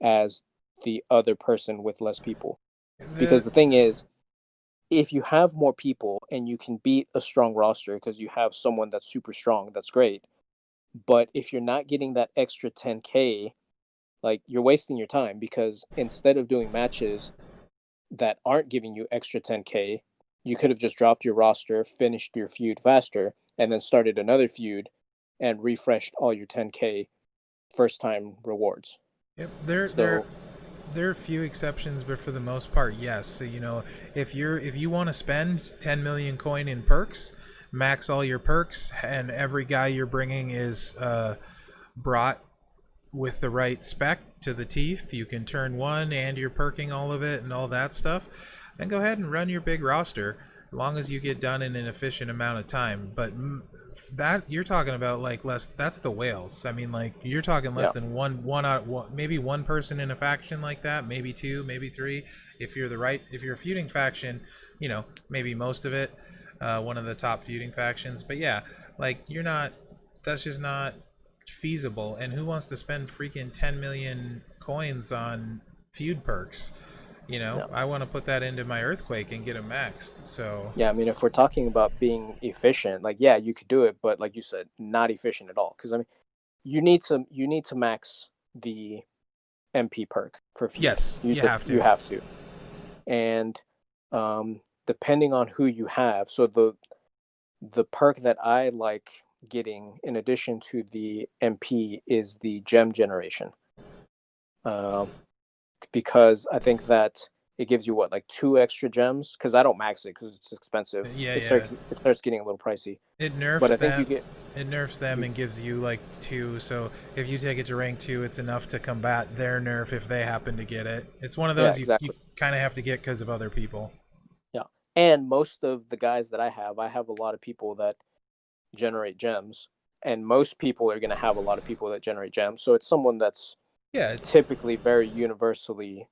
as the other person with less people. the Because the thing is, if you have more people and you can beat a strong roster because you have someone that's super strong, that's great. But if you're not getting that extra 10K, like you're wasting your time, because instead of doing matches that aren't giving you extra 10K, you could have just dropped your roster, finished your feud faster, and then started another feud and refreshed all your 10K first time rewards. yep, So, there are a few exceptions, but for the most part, yes. So if you want to spend 10 million coin in perks, max all your perks, and every guy you're bringing is brought with the right spec to the teeth. You can turn one, and you're perking all of it and all that stuff. Then go ahead and run your big roster, as long as you get done in an efficient amount of time. But that you're talking about like less. That's the whales. I mean, like you're talking less yeah. than one out maybe one person in a faction like that, maybe two, maybe three. If you're a feuding faction, maybe most of it. One of the top feuding factions. But yeah, like you're not. That's just not feasible. And who wants to spend freaking 10 million coins on feud perks? Yeah. I want to put that into my earthquake and get them maxed. So Yeah, I mean, if we're talking about being efficient, like yeah, you could do it, but like you said, not efficient at all. Because I mean, you need to max the MP perk for feud. yes, you have You to. have to, and depending on who you have, so the perk that I like getting in addition to the MP is the gem generation, um, because I think that it gives you what, like 2 extra gems. Because I don't max it because it's expensive. Yeah, It yeah. starts getting a little pricey, It but nerfs I think them. It nerfs them and gives you like two. So if you take it to rank two, it's enough to combat their nerf if they happen to get it. It's one of yeah, those you exactly. kind of have to get because of other people. Yeah. And most of the guys that I have a lot of people that generate gems, and most people are going to have a lot of people that generate gems. So it's someone that's Yeah, it's typically very universally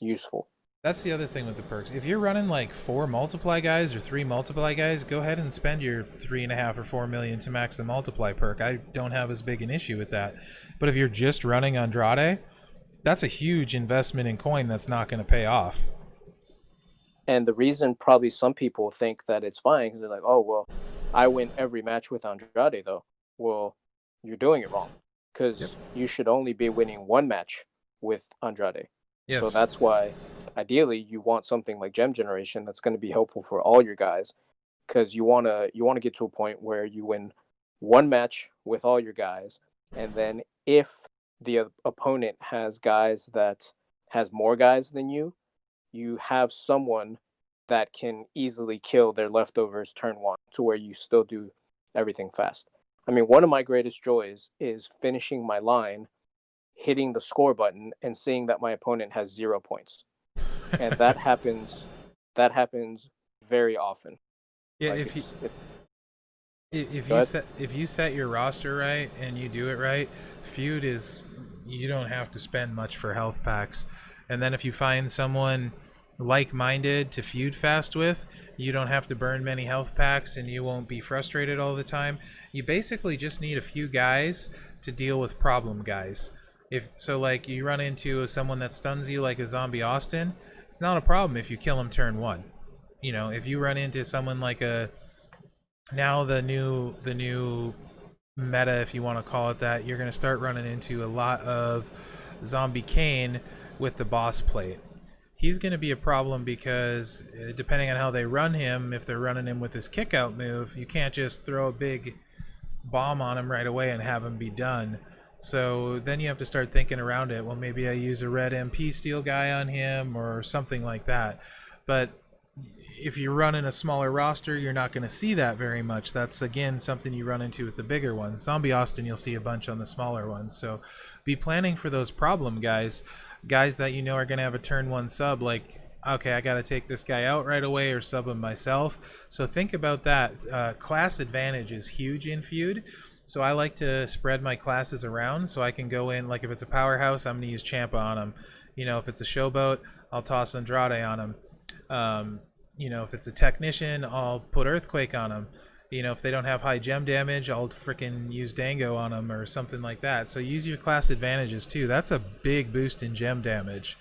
useful. that's the other thing with the perks. If you're running like four multiply guys or three multiply guys, go ahead and spend your 3.5 or 4 million to max the multiply perk. I don't have as big an issue with that. But if you're just running Andrade, that's a huge investment in coin that's not going to pay off. And the reason probably some people think that it's fine because they're like, oh, well, I win every match with Andrade, though. Well, you're doing it wrong Yep. because you should only be winning one match with Andrade. So Yes. that's why ideally you want something like gem generation that's going to be helpful for all your guys, because you want to get to a point where you win one match with all your guys, and then if the opponent has more guys than you have someone that can easily kill their leftovers turn one to where you still do everything fast. I mean, one of my greatest joys is finishing my line, hitting the score button, and seeing that my opponent has 0 points. And that happens very often. Yeah, Like if you if go you ahead. set your roster right and you do it right, feud is you don't have to spend much for health packs. And then if you find someone like-minded to feud fast with, you don't have to burn many health packs and you won't be frustrated all the time. You basically just need a few guys to deal with problem guys. If so, like you run into someone that stuns you like a zombie Austin, it's not a problem if you kill him turn one. If you run into someone like a now the new meta, if you want to call it that, you're going to start running into a lot of zombie Kane with the boss plate. He's going to be a problem because depending on how they run him, if they're running him with his kick out move, you can't just throw a big bomb on him right away and have him be done. So then you have to start thinking around it. Well, maybe I use a red MP steel guy on him or something like that. But if you're running a smaller roster, you're not going to see that very much. That's again something you run into with the bigger ones. Zombie Austin, you'll see a bunch on the smaller ones. So be planning for those problem guys, guys that you know are going to have a turn one sub. Like, okay, I got to take this guy out right away or sub him myself. So think about that. Class advantage is huge in Feud. So I like to spread my classes around so I can go in, like if it's a powerhouse, I'm going to use Champa on him. You know, if it's a showboat, I'll toss Andrade on him. Um, you know, if it's a technician, I'll put Earthquake on them. You know, if they don't have high gem damage, I'll freaking use Dango on them or something like that. So use your class advantages too. That's a big boost in gem damage.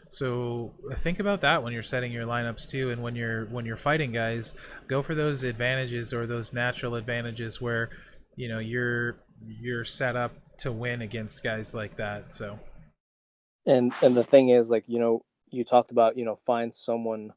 So think about that when you're setting your lineups too, and when you're fighting guys, go for those advantages or those natural advantages where you know you're set up to win against guys like that. So And the thing is, like, you talked about, find someone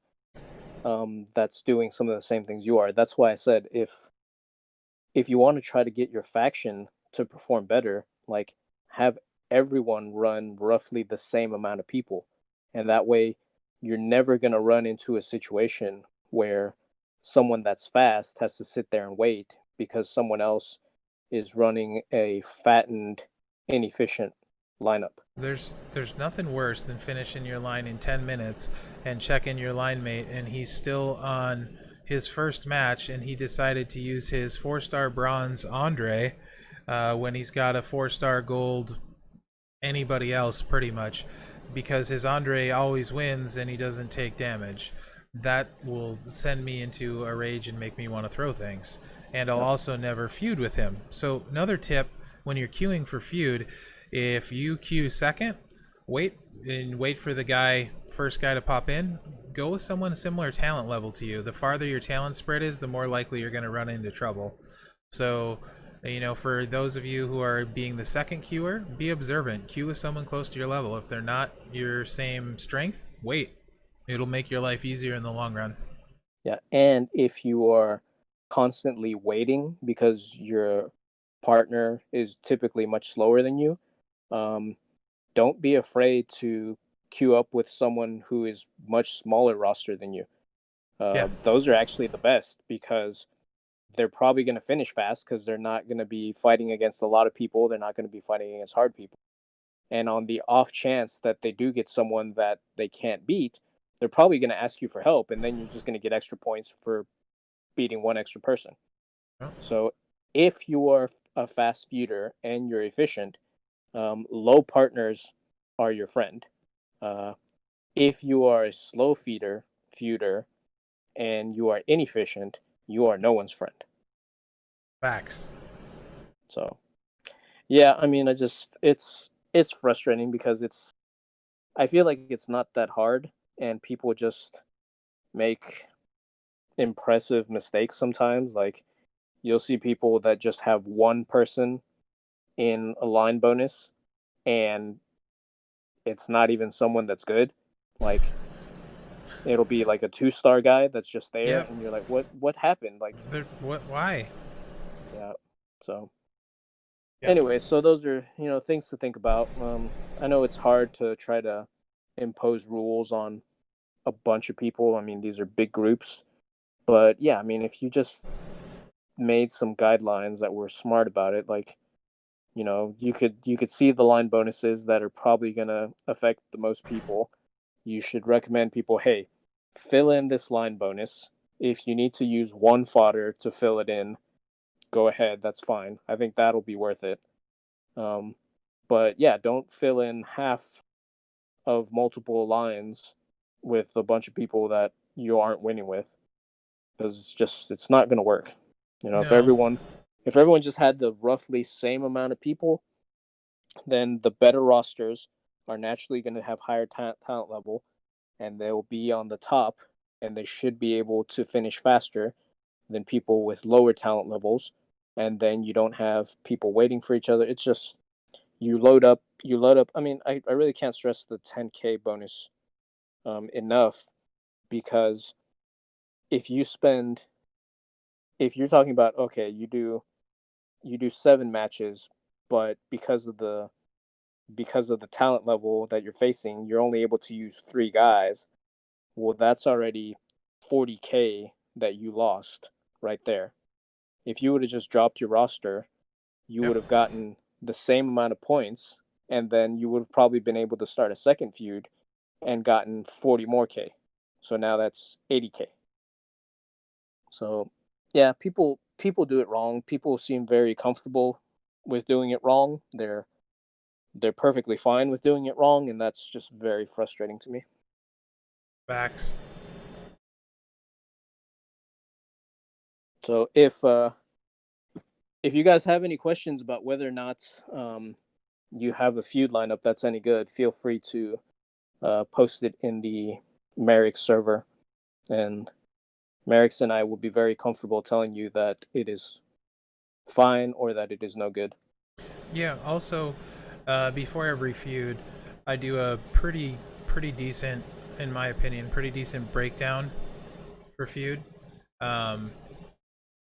that's doing some of the same things you are. That's why I said, if you want to try to get your faction to perform better, like, have everyone run roughly the same amount of people, and that way you're never going to run into a situation where someone that's fast has to sit there and wait because someone else is running a fattened, inefficient lineup. there's nothing worse than finishing your line in 10 minutes and checking your line mate and he's still on his first match and he decided to use his 4-star bronze Andre when he's got a 4-star gold anybody else pretty much because his Andre always wins and he doesn't take damage. That will send me into a rage and make me want to throw things. And I'll also never feud with him. So another tip when you're queuing for feud, if you queue second, wait for the first guy to pop in. Go with someone similar talent level to you. The farther your talent spread is, the more likely you're going to run into trouble. So you know, for those of you who are being the second queuer, be observant. Queue with someone close to your level. If they're not your same strength, wait. It'll make your life easier in the long run. Yeah, and if you are constantly waiting because your partner is typically much slower than you, um, don't be afraid to queue up with someone who is much smaller roster than you. Yeah. Those are actually the best because they're probably going to finish fast because they're not going to be fighting against a lot of people. They're not going to be fighting against hard people. And on the off chance that they do get someone that they can't beat, they're probably going to ask you for help, and then you're just going to get extra points for beating one extra person. Oh. So if you are a fast feuder and you're efficient, low partners are your friend. Uh, if you are a slow feuder, and you are inefficient, you are no one's friend. Facts. So yeah, I mean, it's frustrating because I feel like it's not that hard, and people just make impressive mistakes sometimes. Like, you'll see people that just have one person in a line bonus, and it's not even someone that's good. Like, it'll be like a 2-star guy that's just there, Yep. and you're like, what happened? Like, What? Why? yeah. So Yep. anyway, so those are, things to think about. I know it's hard to try to impose rules on a bunch of people. I mean, these are big groups, but yeah, I mean, if you just made some guidelines that were smart about it, like, you could see the line bonuses that are probably going to affect the most people. You should recommend people, hey, fill in this line bonus. If you need to use one fodder to fill it in, go ahead. That's fine. I think that'll be worth it. Um, but yeah, don't fill in half of multiple lines with a bunch of people that you aren't winning with, because it's not going to work. If No. everyone just had the roughly same amount of people, then the better rosters are naturally going to have higher talent level, and they'll be on the top, and they should be able to finish faster than people with lower talent levels. And then you don't have people waiting for each other. It's just, you load up. I mean, I really can't stress the 10K bonus enough, because if you spend if you're talking about, okay, you do 7 matches, but because of the talent level that you're facing, you're only able to use 3 guys. Well, that's already 40K that you lost right there. If you would have just dropped your roster, you Yep. would have gotten the same amount of points, and then you would have probably been able to start a second feud and gotten 40 more K. So now that's 80K. So yeah, people do it wrong. People seem very comfortable with doing it wrong. They're perfectly fine with doing it wrong, and that's just very frustrating to me. Facts. So if you guys have any questions about whether or not you have a feud lineup that's any good, feel free to post it in the Mherex server, and Mherex and I will be very comfortable telling you that it is fine or that it is no good. Yeah. Also, before every feud, I do a pretty decent, in my opinion, pretty decent breakdown for feud, um,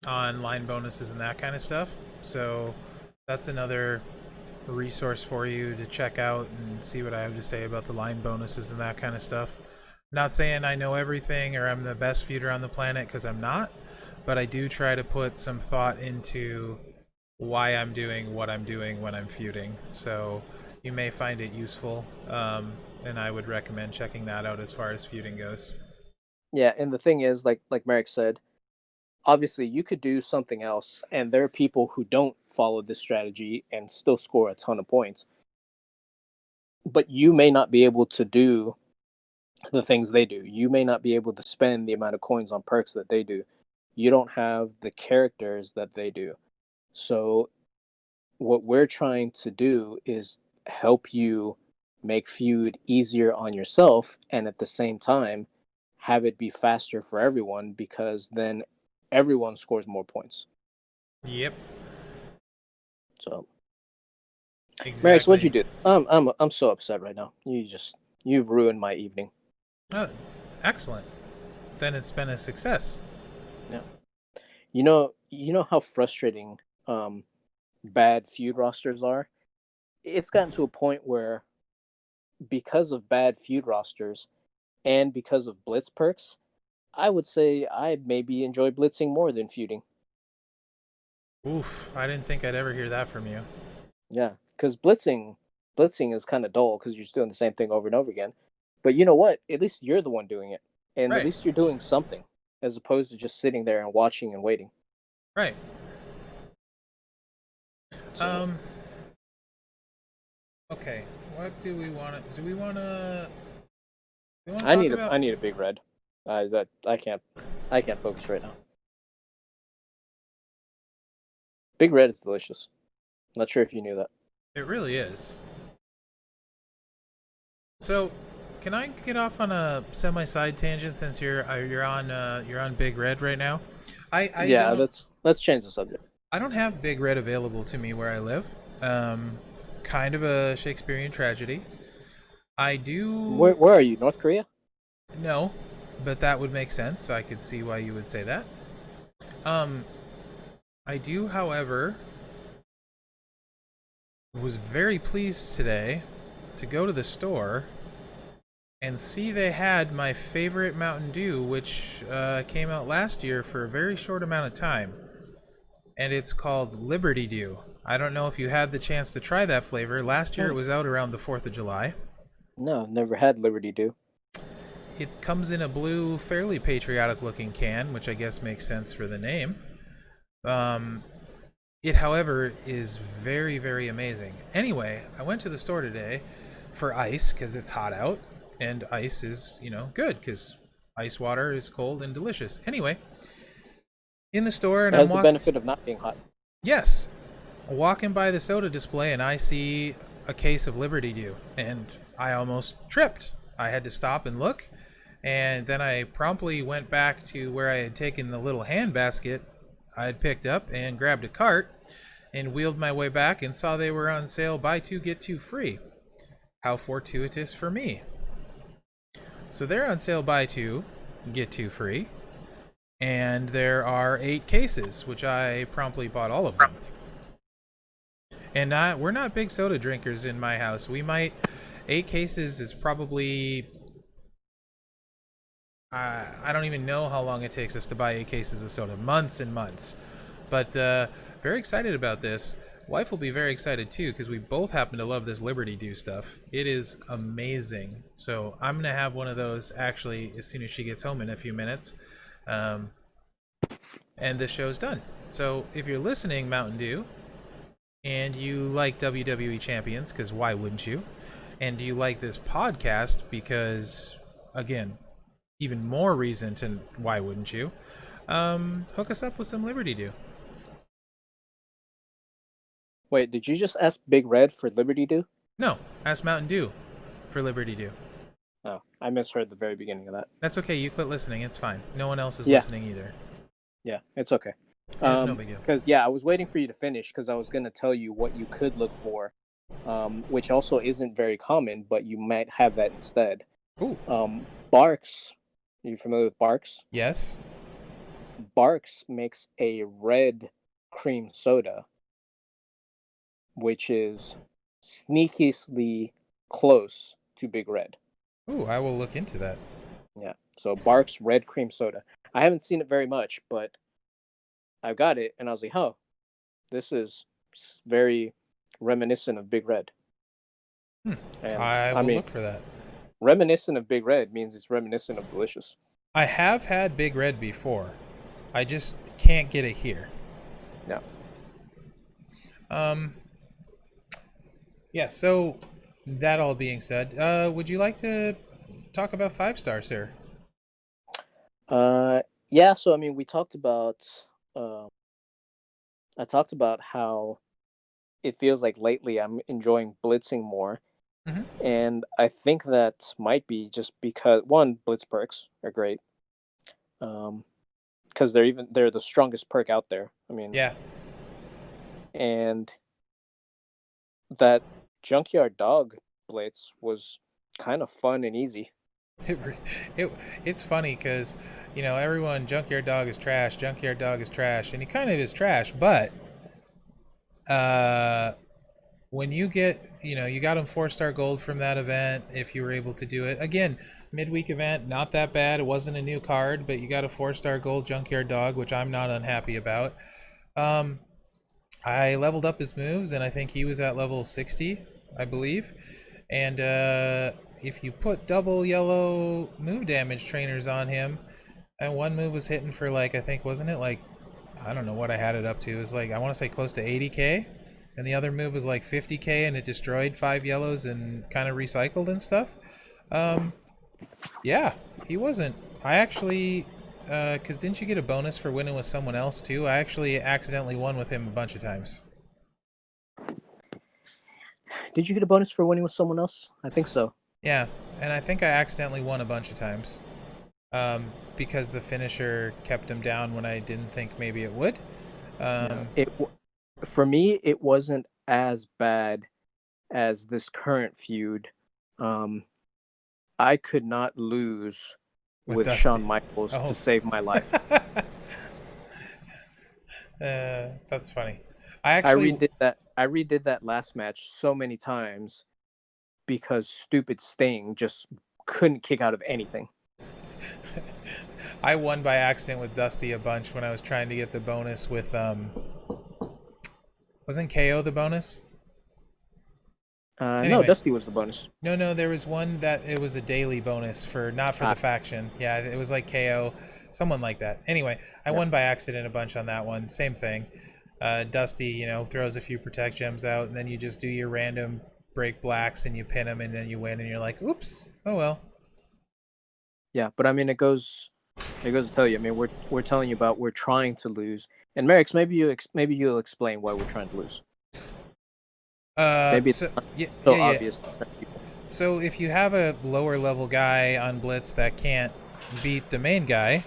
on line bonuses and that kind of stuff. So that's another resource for you to check out and see what I have to say about the line bonuses and that kind of stuff. Not saying I know everything or I'm the best feuder on the planet, because I'm not, but I do try to put some thought into why I'm doing what I'm doing when I'm feuding. So you may find it useful, and I would recommend checking that out as far as feuding goes. Yeah, and the thing is, like Merrick said, obviously you could do something else, and there are people who don't follow this strategy and still score a ton of points. But you may not be able to do the things they do. You may not be able to spend the amount of coins on perks that they do. You don't have the characters that they do. So what we're trying to do is help you make feud easier on yourself, and at the same time have it be faster for everyone, because then everyone scores more points. Yep, So Max, what'd you exactly. do? I'm so upset right now. You've ruined my evening. Oh, excellent. Then it's been a success. Yeah. You know how frustrating um bad feud rosters are? It's gotten to a point where, because of bad feud rosters and because of blitz perks, I would say I maybe enjoy blitzing more than feuding. Oof, I didn't think I'd ever hear that from you. Yeah, because blitzing is kind of dull because you're just doing the same thing over and over again. But you know what? At least you're the one doing it, and at Right, least you're doing something, as opposed to just sitting there and watching and waiting. right. So Um, okay, what do we want to, do we want to talk about? I need a big red. That I can't focus right now. Big red is delicious. Not sure if you knew that. It really is. So, can I get off on a semi-side tangent since you're on Big Red right now? I Yeah, don't let's change the subject. I don't have Big Red available to me where I live. Um, kind of a Shakespearean tragedy. I do Where are you? North Korea? know, but that would make sense. I could see why you would say that. Um, I do, however, was very pleased today to go to the store and see they had my favorite Mountain Dew, which came out last year for a very short amount of time. And it's called Liberty Dew. I don't know if you had the chance to try that flavor. Last year it Oh, was out around the 4th of July. no, never had Liberty Dew. It comes in a blue, fairly patriotic looking can, which I guess makes sense for the name. Um, it, however, is very, very amazing. Anyway, I went to the store today for ice because it's hot out, and ice is, good because ice water is cold and delicious. Anyway, in the store, and It I'm has the walking. benefit of not being hot. Yes, walking by the soda display, and I see a case of Liberty Dew, and I almost tripped. I had to stop and look, and then I promptly went back to where I had taken the little hand basket I had picked up and grabbed a cart and wheeled my way back and saw they were on sale, buy two get two free. How fortuitous for me. So they're on sale, buy two get two free, and there are 8 cases, which I promptly bought all of them. And we're not big soda drinkers in my house. We might 8 cases is probably I don't even know how long it takes us to buy 8 cases of soda. Months and months. But very excited about this. Wife will be very excited too because we both happen to love this Liberty Dew stuff. It is amazing. So I'm gonna have one of those actually as soon as she gets home in a few minutes, um, and the show's done. So if you're listening, Mountain Dew, and you like WWE champions, because why wouldn't you? And you like this podcast because, again, even more reason to why wouldn't you? Hook us up with some Liberty Dew. Wait, did you just ask Big Red for Liberty Dew? No, ask Mountain Dew for Liberty Dew. Oh, I misheard the very beginning of that. That's okay. You quit listening. It's fine. No one else is Yeah. listening either. Yeah, it's okay. Yeah, it's no big deal. Because I was waiting for you to finish because I was going to tell you what you could look for, which also isn't very common, but you might have that instead. Ooh. Barks. Are you familiar with Barks? Yes. Barks makes a red cream soda, which is sneakishly close to Big Red. Ooh, I will look into that. Yeah. So Barks red cream soda. I haven't seen it very much, but I got it and I was like, "Oh, this is very reminiscent of Big Red." And I will mean, look for that. reminiscent of Big Red means it's reminiscent of delicious. I have had Big Red before. I just can't get it here. Yeah. Yeah, so that all being said, would you like to talk about 5 Star, sir? Yeah. So I mean, we talked about. I talked about how it feels like lately I'm enjoying blitzing more, Mm-hmm. and I think that might be just because one, blitz perks are great. Because they're the strongest perk out there. I mean, Yeah. and that junkyard dog blitz was kind of fun and easy. It, it, it's funny because, everyone, Junkyard Dog is trash, Junkyard Dog is trash, and he kind of is trash, but uh, when you get, you got him 4-star gold from that event if you were able to do it. Again, midweek event, not that bad. It wasn't a new card, but you got a 4-star gold Junkyard Dog, which I'm not unhappy about. I leveled up his moves, and I think he was at level 60, I believe. And if you put double yellow move damage trainers on him, and one move was hitting for I think, wasn't it I don't know what I had it up to. It was I want to say close to 80k. And the other move was 50k, and it destroyed 5 yellows and kind of recycled and stuff. Yeah, he wasn't. I actually, because didn't you get a bonus for winning with someone else too? I actually accidentally won with him a bunch of times. Did you get a bonus for winning with someone else? I think so. Yeah, and I think I accidentally won a bunch of times. Because the finisher kept him down when I didn't think maybe it would. For me, it wasn't as bad as this current feud. I could not lose with Shawn Michaels to save my life. That's funny. I redid that last match so many times because stupid Sting just couldn't kick out of anything. I won by accident with Dusty a bunch when I was trying to get the bonus with wasn't KO the bonus? Anyway. No, Dusty was the bonus. No, there was one that it was a daily bonus for not for the faction. Yeah, it was KO, someone like that. Anyway, I won by accident a bunch on that one. Same thing. Dusty, throws a few protect gems out, and then you just do your random break blacks and you pin them, and then you win, and you're like, oops, oh well. Yeah, but I mean, it goes to tell you. I mean, we're telling you about we're trying to lose, and Mherex, maybe you'll explain why we're trying to lose. Maybe it's obvious to people. So if you have a lower level guy on Blitz that can't beat the main guy,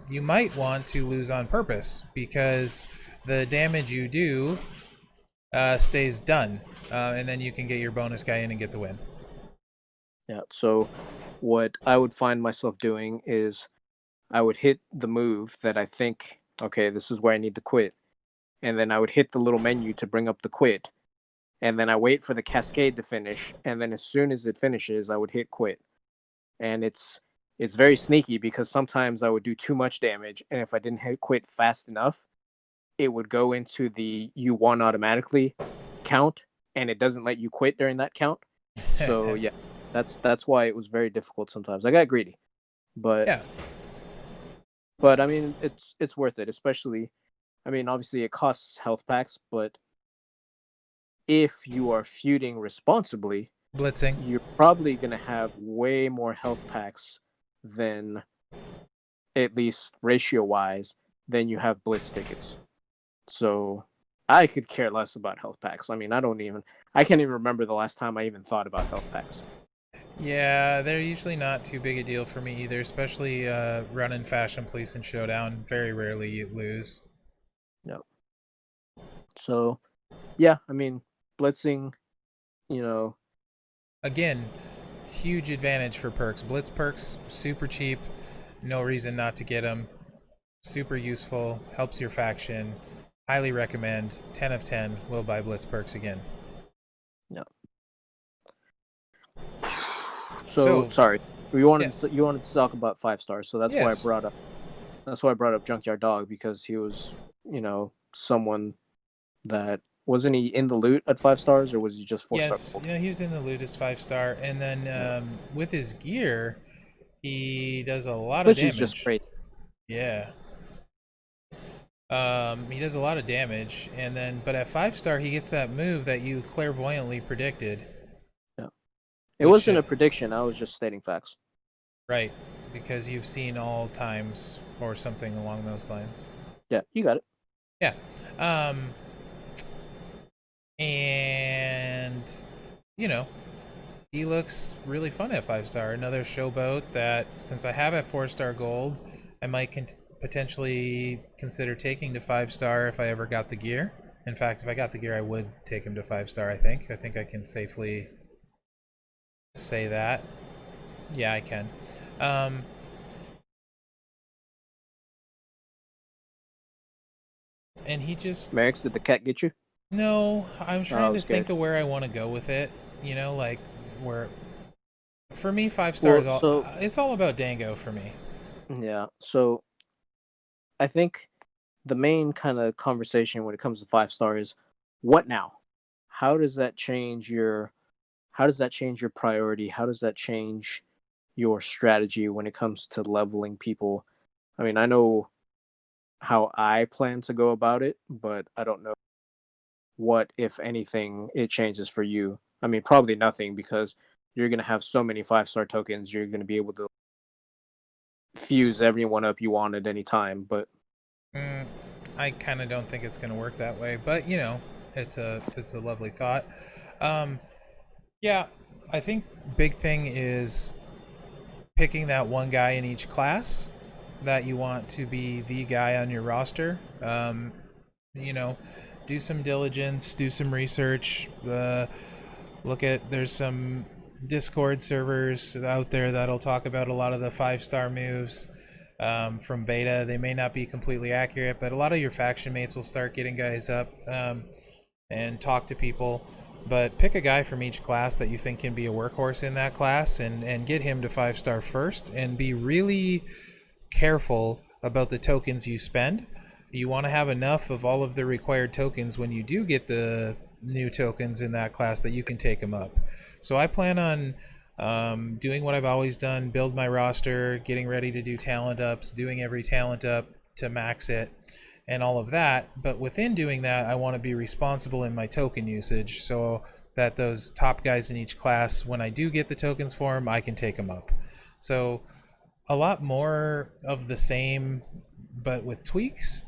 you might want to lose on purpose because the damage you do stays done, and then you can get your bonus guy in and get the win. Yeah, so what I would find myself doing is I would hit the move that I think, okay, this is where I need to quit. And then I would hit the little menu to bring up the quit. And then I wait for the cascade to finish. And then as soon as it finishes, I would hit quit. And it's it's very sneaky because sometimes I would do too much damage, and if I didn't hit quit fast enough, it would go into the you won automatically count, and it doesn't let you quit during that count. So yeah, that's why it was very difficult sometimes. I got greedy, but Yeah. but I mean it's worth it, especially I mean obviously it costs health packs, but if you are feuding responsibly, Blitzing. you're probably gonna have way more health packs than, at least ratio wise, than you have blitz tickets. So I could care less about health packs. I mean, I can't even remember the last time I even thought about health packs. Yeah, they're usually not too big a deal for me either, especially running Fashion Police and Showdown. Very rarely you lose. No. So yeah, I mean, blitzing, you know, Again, huge advantage for perks. Blitz perks, super cheap. No reason not to get them. Super useful. Helps your faction. Highly recommend. 10 of 10. Will buy Blitz perks again. no. So So, sorry, yeah. you wanted to talk about 5 stars, so Yes. that's why I brought up Junkyard Dog, because he was, someone that wasn't he in the loot at 5 stars, or was he just 4 star Yes, gold? he was in the Ludus 5 star, and then Yeah. with his gear, he does a lot of Which is just damage. great. Yeah. He does a lot of damage, and then but at 5 star he gets that move that you clairvoyantly predicted, Yeah. It which wasn't a prediction. I was just stating facts. right, because you've seen all times or something along those lines. Yeah, you got it. Yeah. Um, and you know, he looks really fun at 5 star. Another showboat that, since I have at 4 star gold, I might potentially consider taking to 5 star if I ever got the gear. In fact, if I got the gear, I would take him to 5 star. I think. I think I can safely say that. Yeah, I can. Um, and he just Mherex, did the cat get you? no. I'm Oh, I trying to was think scared. of where I want to go with it. Like where for me 5 star Well, is all. so It's all about Dango for me. yeah, so I think the main kind of conversation when it comes to 5 star is what now? How does that change your how does that change your priority? How does that change your strategy when it comes to leveling people? I mean, I know how I plan to go about it, but I don't know what, if anything, it changes for you. I mean, probably nothing, because you're going to have so many 5 star tokens, you're going to be able to fuse everyone up you want at any time. But Mm, I kind of don't think it's going to work that way, but it's a lovely thought. Um, yeah, I think big thing is picking that one guy in each class that you want to be the guy on your roster. You know, do some diligence, do some research. There's some Discord servers out there that'll talk about a lot of the 5 star moves from beta. They may not be completely accurate, but a lot of your faction mates will start getting guys up and talk to people. But pick a guy from each class that you think can be a workhorse in that class, and get him to 5 star first, and be really careful about the tokens you spend. You want to have enough of all of the required tokens when you do get the new tokens in that class that you can take them up. So I plan on doing what I've always done, build my roster, getting ready to do talent ups, doing every talent up to max it, and all of that. But within doing that, I want to be responsible in my token usage so that those top guys in each class, when I do get the tokens for them, I can take them up. So a lot more of the same, but with tweaks.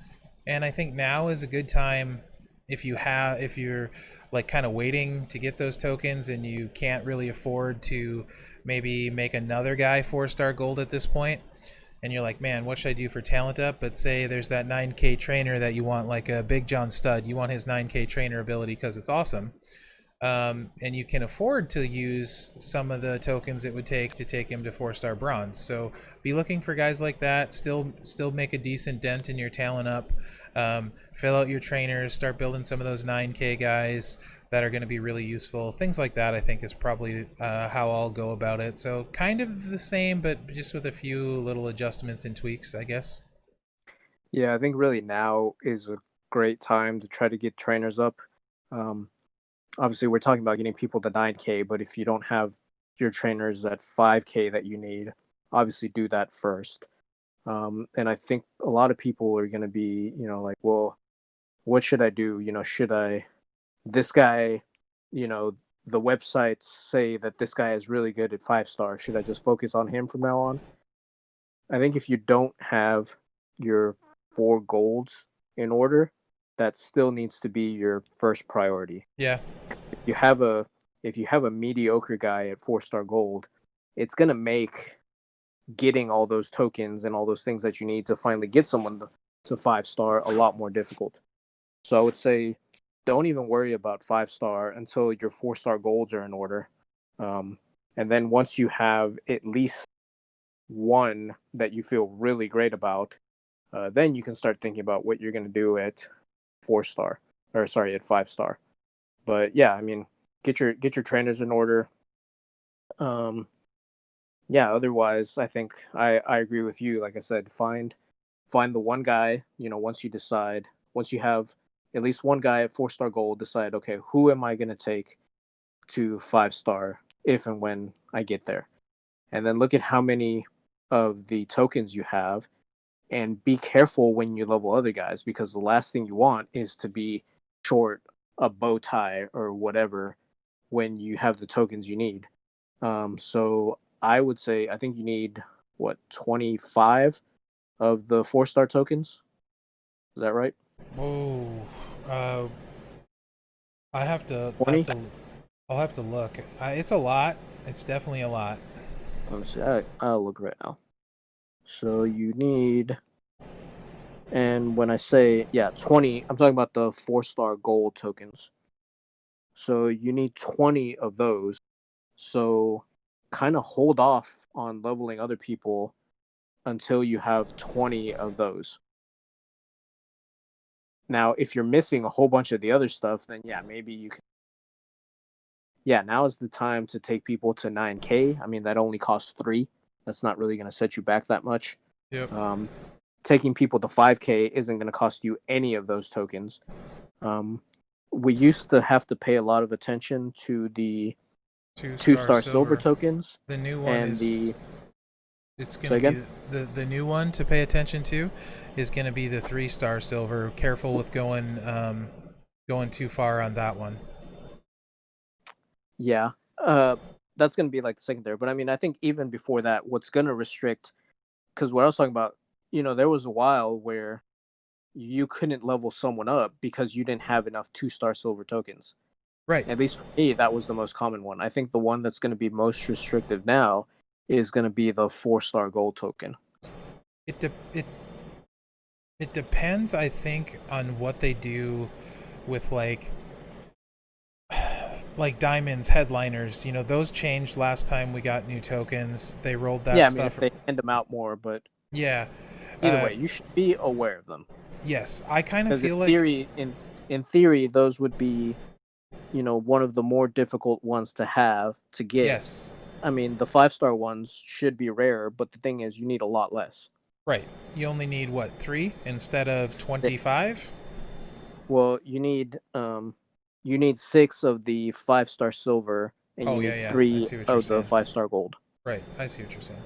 And I think now is a good time if you're like kind of waiting to get those tokens and you can't really afford to maybe make another guy 4 star gold at this point, and you're like, man, what should I do for talent up? But say there's that 9K trainer that you want, like a Big John Stud. You want his 9K trainer ability because it's awesome. and you can afford to use some of the tokens it would take to take him to 4-star bronze. So be looking for guys like that. Still make a decent dent in your talent up. Fill out your trainers. Start building some of those 9K guys that are going to be really useful. Things like that, I think, is probably how I'll go about it. So kind of the same, but just with a few little adjustments and tweaks, I guess. Yeah, I think really now is a great time to try to get trainers up. Um, Obviously, we're talking about getting people to 9K, but if you don't have your trainers at 5K that you need, obviously do that first. And I think a lot of people are going to be, like, well, what should I do? This guy, the websites say that this guy is really good at 5 star. Should I just focus on him from now on? I think if you don't have your 4 golds in order, that still needs to be your first priority. Yeah. If you have a mediocre guy at 4 star gold, it's gonna make getting all those tokens and all those things that you need to finally get someone to 5 star a lot more difficult. So I would say don't even worry about 5 star until your 4 star golds are in order. And then once you have at least one that you feel really great about, then you can start thinking about what you're going to do at 4 star, or sorry, at 5 star. But yeah, I mean, get your trainers in order. Yeah, otherwise, I think I agree with you. Like I said, find the one guy. Once you have at least one guy at 4 star gold, decide, okay, who am I going to take to 5 star if and when I get there, and then look at how many of the tokens you have, and be careful when you level other guys, because the last thing you want is to be short a bow tie or whatever when you have the tokens you need. So I would say I think you need 25 of the 4 star tokens. Is that right? Whoa. Uh, I have to. I have 20. to. I'll have to look. It's a lot. It's definitely a lot. Let me see. I'll look right now. So you need, and when I say 20, I'm talking about the 4 star gold tokens. So you need 20 of those. So kind of hold off on leveling other people until you have 20 of those. Now, if you're missing a whole bunch of the other stuff, then maybe you can. Yeah, now is the time to take people to 9K. I mean, that only costs 3. That's not really going to set you back that much. Yep. Taking people to 5K isn't going to cost you any of those tokens. We used to have to pay a lot of attention to the 2 star silver tokens. The new one and is. the It's Say going to again? be the new one to pay attention to is going to be the 3-star silver. Careful with going too far on that one. Yeah. That's going to be like the secondary. But I mean, I think even before that, what's going to restrict, because what I was talking about, there was a while where you couldn't level someone up because you didn't have enough 2 star silver tokens. Right. At least for me, that was the most common one. I think the one that's going to be most restrictive now is going to be the 4 star gold token. It depends, I think, on what they do with like diamonds, headliners. Those changed last time we got new tokens. They rolled that Yeah, I mean, stuff. if they hand them out more, but Yeah. either way, you should be aware of them. Yes, I kind of Because feel like in theory, those would be, one of the more difficult ones to have to get. yes. I mean, the 5 star ones should be rare, but the thing is, you need a lot less. Right. You only need what, 3 instead of 25? Well, you need 6 of the 5 star silver, and Oh you yeah, need yeah. I 3 see what you're of the saying. 5 star gold. Right. I see what you're saying.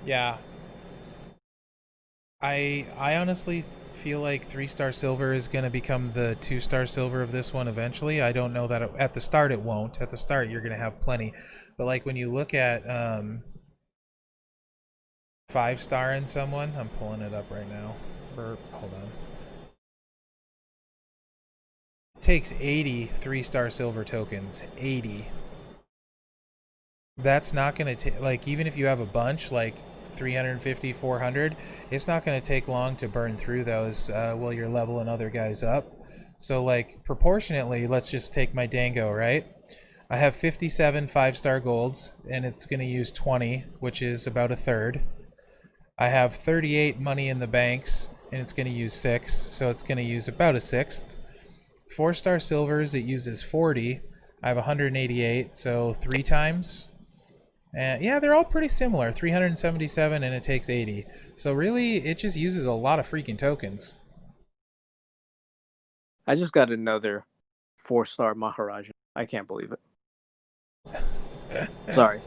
Yeah. I honestly feel like 3-star silver is going to become the 2-star silver of this one eventually. I don't know that at the start it won't. At the start you're going to have plenty. But like when you look at 5-star in someone, I'm pulling it up right now. Hold on. It takes 80 3-star silver tokens. 80. That's not going to take, like, even if you have a bunch, like 350, 400, it's not going to take long to burn through those while you're leveling other guys up. So like proportionately, let's just take my Dango, right? I have 57 5-star golds, and it's going to use 20, which is about a third. I have 38 money in the banks, and it's going to use 6, so it's going to use about a sixth. 4-star silvers, it uses 40. I have 188, so 3 times. And yeah, they're all pretty similar. 377, and it takes 80. So really, it just uses a lot of freaking tokens. I just got another 4-star Maharaja. I can't believe it. Sorry.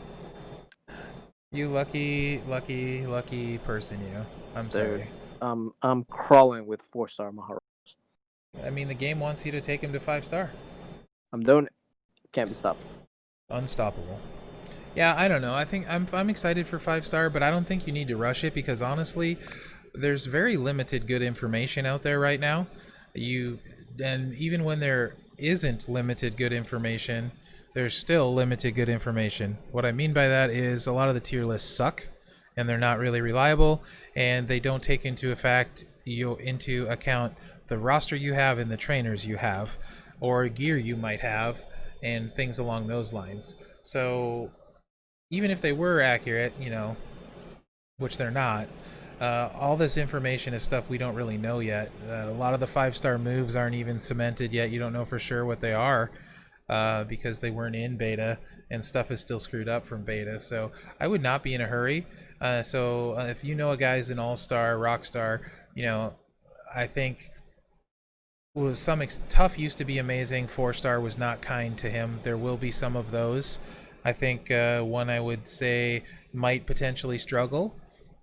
You lucky, lucky, lucky person, you. I'm Dude. sorry. I'm crawling with 4-star Maharaja. I mean, the game wants you to take him to 5-star. I'm doing it. Can't be stopped. Unstoppable. Yeah, I don't know. I think I'm excited for 5-star, but I don't think you need to rush it because honestly, there's very limited good information out there right now. And even when there isn't limited good information, there's still limited good information. What I mean by that is a lot of the tier lists suck, and they're not really reliable, and they don't take into account the roster you have and the trainers you have, or gear you might have, and things along those lines. So even if they were accurate, which they're not, all this information is stuff we don't really know yet. A lot of the 5-star moves aren't even cemented yet. You don't know for sure what they are because they weren't in beta, and stuff is still screwed up from beta. So I would not be in a hurry. So if you know a guy's an all-star, rock star, I think Tough used to be amazing. 4-star was not kind to him. There will be some of those. I think one I would say might potentially struggle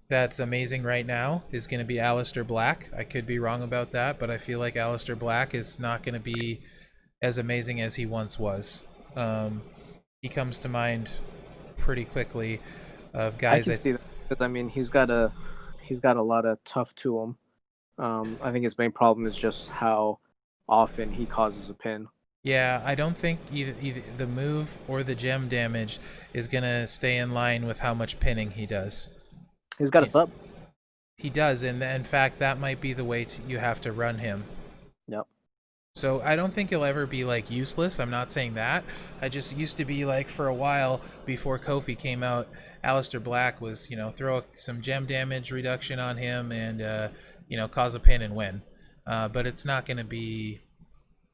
that's amazing right now is going to be Alistair Black. I could be wrong about that, but I feel like Alistair Black is not going to be as amazing as he once was. He comes to mind pretty quickly of I guys. can see that because I mean he's got a lot of tough to him. I think his main problem is just how often he causes a pin. Yeah, I don't think either the move or the gem damage is gonna stay in line with how much pinning he does. He's got a sub. He does, and in fact, that might be the way you have to run him. Yep. So I don't think he'll ever be like useless. I'm not saying that. I just used to be like for a while before Kofi came out, Alistair Black was throw some gem damage reduction on him and cause a pin and win. But it's not going to be.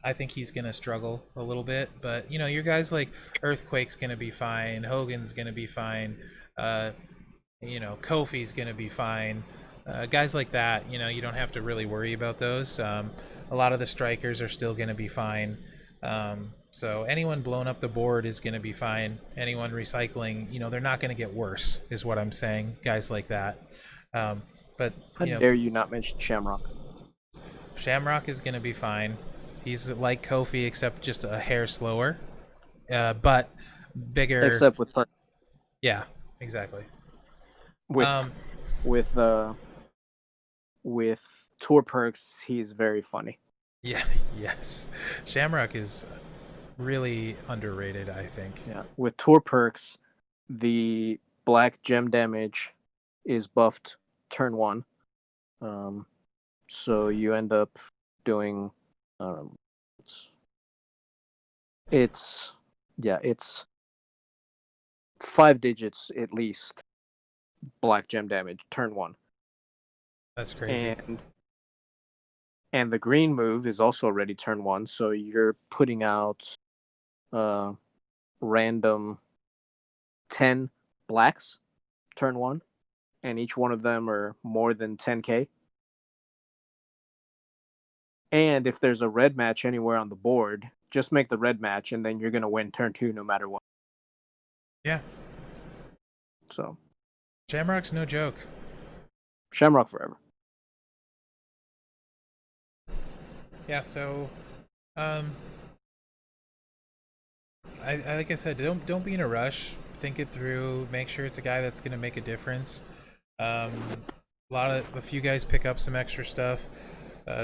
I think he's going to struggle a little bit. But your guys like Earthquake's going to be fine. Hogan's going to be fine. Kofi's going to be fine. Guys like that, you don't have to really worry about those. A lot of the strikers are still going to be fine. So anyone blowing up the board is going to be fine. Anyone recycling, they're not going to get worse, is what I'm saying. Guys like that. But How dare you not mention Shamrock? Shamrock is going to be fine. He's like Kofi, except just a hair slower, but bigger. Except with Yeah, exactly. with with uh with tour perks, he's very funny. Yeah, yes. Shamrock is really underrated, I think. Yeah, with tour perks, the black gem damage is buffed turn 1. So you end up doing it's 5 digits at least black gem damage turn 1. That's crazy. And the green move is also already turn 1, so you're putting out random 10 blacks turn 1, and each one of them are more than 10k. And if there's a red match anywhere on the board, just make the red match, and then you're going to win turn 2 no matter what. Yeah. So Shamrock's no joke. Shamrock forever. Yeah, so I like I said, don't be in a rush. Think it through. Make sure it's a guy that's going to make a difference. A few guys pick up some extra stuff.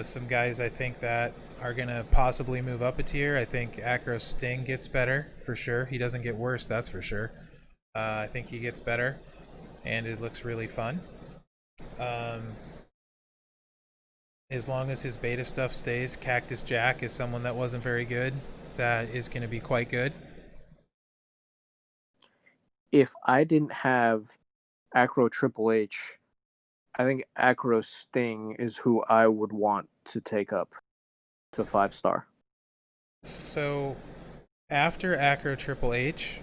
Some guys I think that are going to possibly move up a tier. I think Acro's Sting gets better for sure. He doesn't get worse, that's for sure. I think he gets better, and it looks really fun. as long as his beta stuff stays, Cactus Jack is someone that wasn't very good. That is going to be quite good. If I didn't have Acro Triple H, I think Acro Sting is who I would want to take up to 5-star. So after Acro Triple H,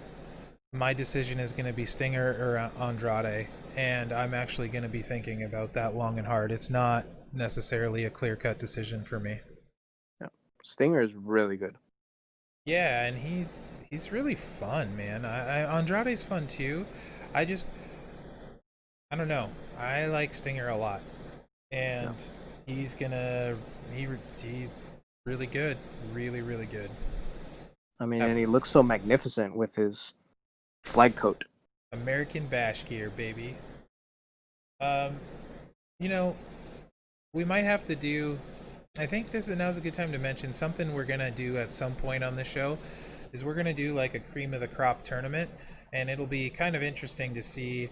my decision is going to be Stinger or Andrade, and I'm actually going to be thinking about that long and hard. It's not necessarily a clear-cut decision for me. Yeah. Stinger is really good. Yeah, and he's really fun, man. Andrade's fun too. I just I don't know. I like Stinger a lot, Yeah. and he's gonna he really good, really good. I mean, and he looks so magnificent with his flag coat. American Bash gear, baby. Um, you know, we might have to do. I think now's a good time to mention something we're gonna do at some point on the show. Is we're gonna do like a cream of the crop tournament, and it'll be kind of interesting to see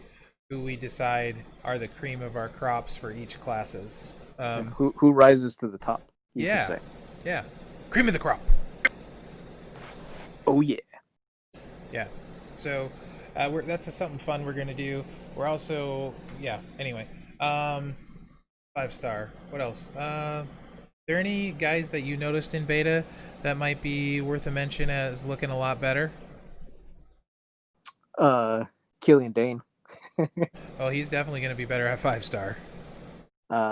who we decide are the cream of our crops for each classes. Who rises to the top? You could Yeah, say. yeah, cream of the crop. Oh yeah. Yeah. So that's something fun we're gonna do. We're also Anyway, 5-star. What else? There any guys that you noticed in beta that might be worth a mention as looking a lot better? Killian Dane. Oh, he's definitely gonna be better at 5-star.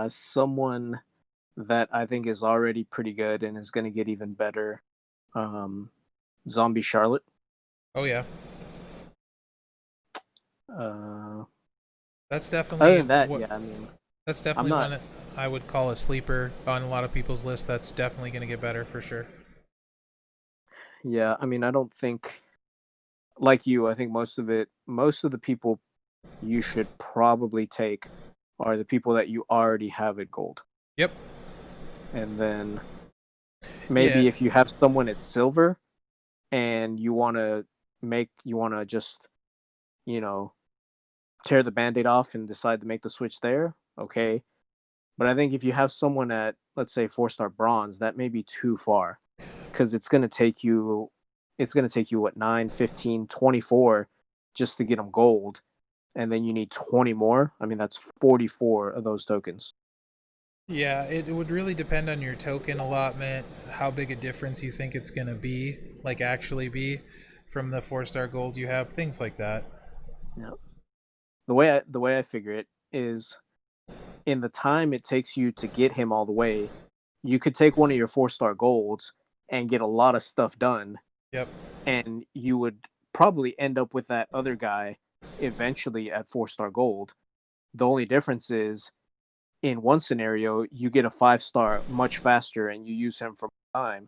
Someone that I think is already pretty good and is going to get even better. Zombie Charlotte. Oh yeah. That's Other definitely than that, yeah, I mean, that's I'm definitely not. one I would call a sleeper on a lot of people's list. That's definitely gonna get better for sure. Yeah, I mean, I don't think like you. I think most of the people you should probably take are the people that you already have at gold, Yep. and then Yeah. maybe if you have someone at silver and you want to just you know tear the band-aid off and decide to make the switch there, okay. But I think if you have someone at, let's say, 4-star bronze, that may be too far because it's going to take you what, 9, 15, 24 just to get them gold, and then you need 20 more. I mean, that's 44 of those tokens. Yeah, it would really depend on your token allotment, how big a difference you think it's going to be, like actually be from the 4-star gold you have, things like that. Yeah. The way I figure it is, in the time it takes you to get him all the way, you could take one of your 4-star golds and get a lot of stuff done, Yep. and you would probably end up with that other guy eventually at 4-star gold. The only difference is, in one scenario, you get a 5-star much faster and you use him for time.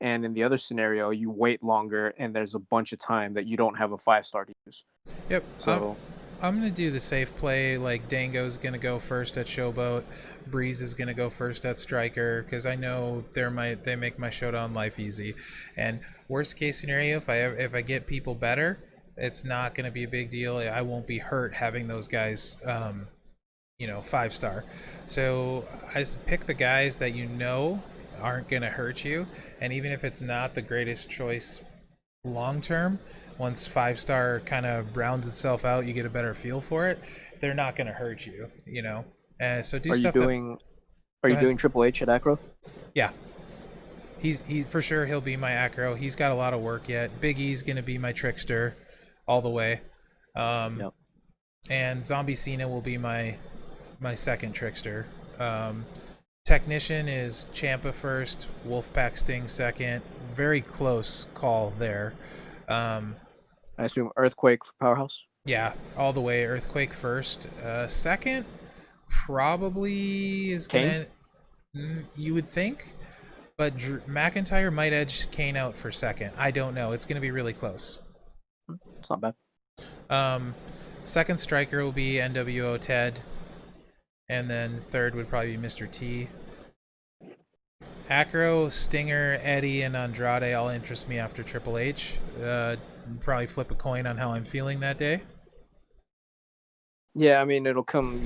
And in the other scenario, you wait longer and there's a bunch of time that you don't have a 5-star to use. Yep. So, I'm gonna do the safe play. Like Dango's gonna go first at Showboat, Breeze is gonna go first at Striker because I know they make my Showdown life easy. And worst case scenario, if I get people better, it's not gonna be a big deal. I won't be hurt having those guys. 5-star. So I pick the guys that you know aren't gonna hurt you, and even if it's not the greatest choice long term, once 5-star kind of rounds itself out, you get a better feel for it. They're not going to hurt you. So do are you stuff that. doing are Go you ahead. doing Triple H at Acro? Yeah, he for sure he'll be my acro. He's got a lot of work yet. Big E's going to be my trickster, all the way. Yep. And Zombie Cena will be my second trickster. Technician is Champa first, Wolfpack Sting second. Very close call there. I assume Earthquake for Powerhouse. Yeah, all the way. Earthquake first. Second, probably is Kane? gonna. You would think, but McIntyre might edge Kane out for second. I don't know. It's gonna be really close. It's not bad. Second striker will be NWO Ted, and then third would probably be Mr. T. Acro, Stinger, Eddie, and Andrade all interest me after Triple H. Probably flip a coin on how I'm feeling that day. Yeah, I mean, it'll come,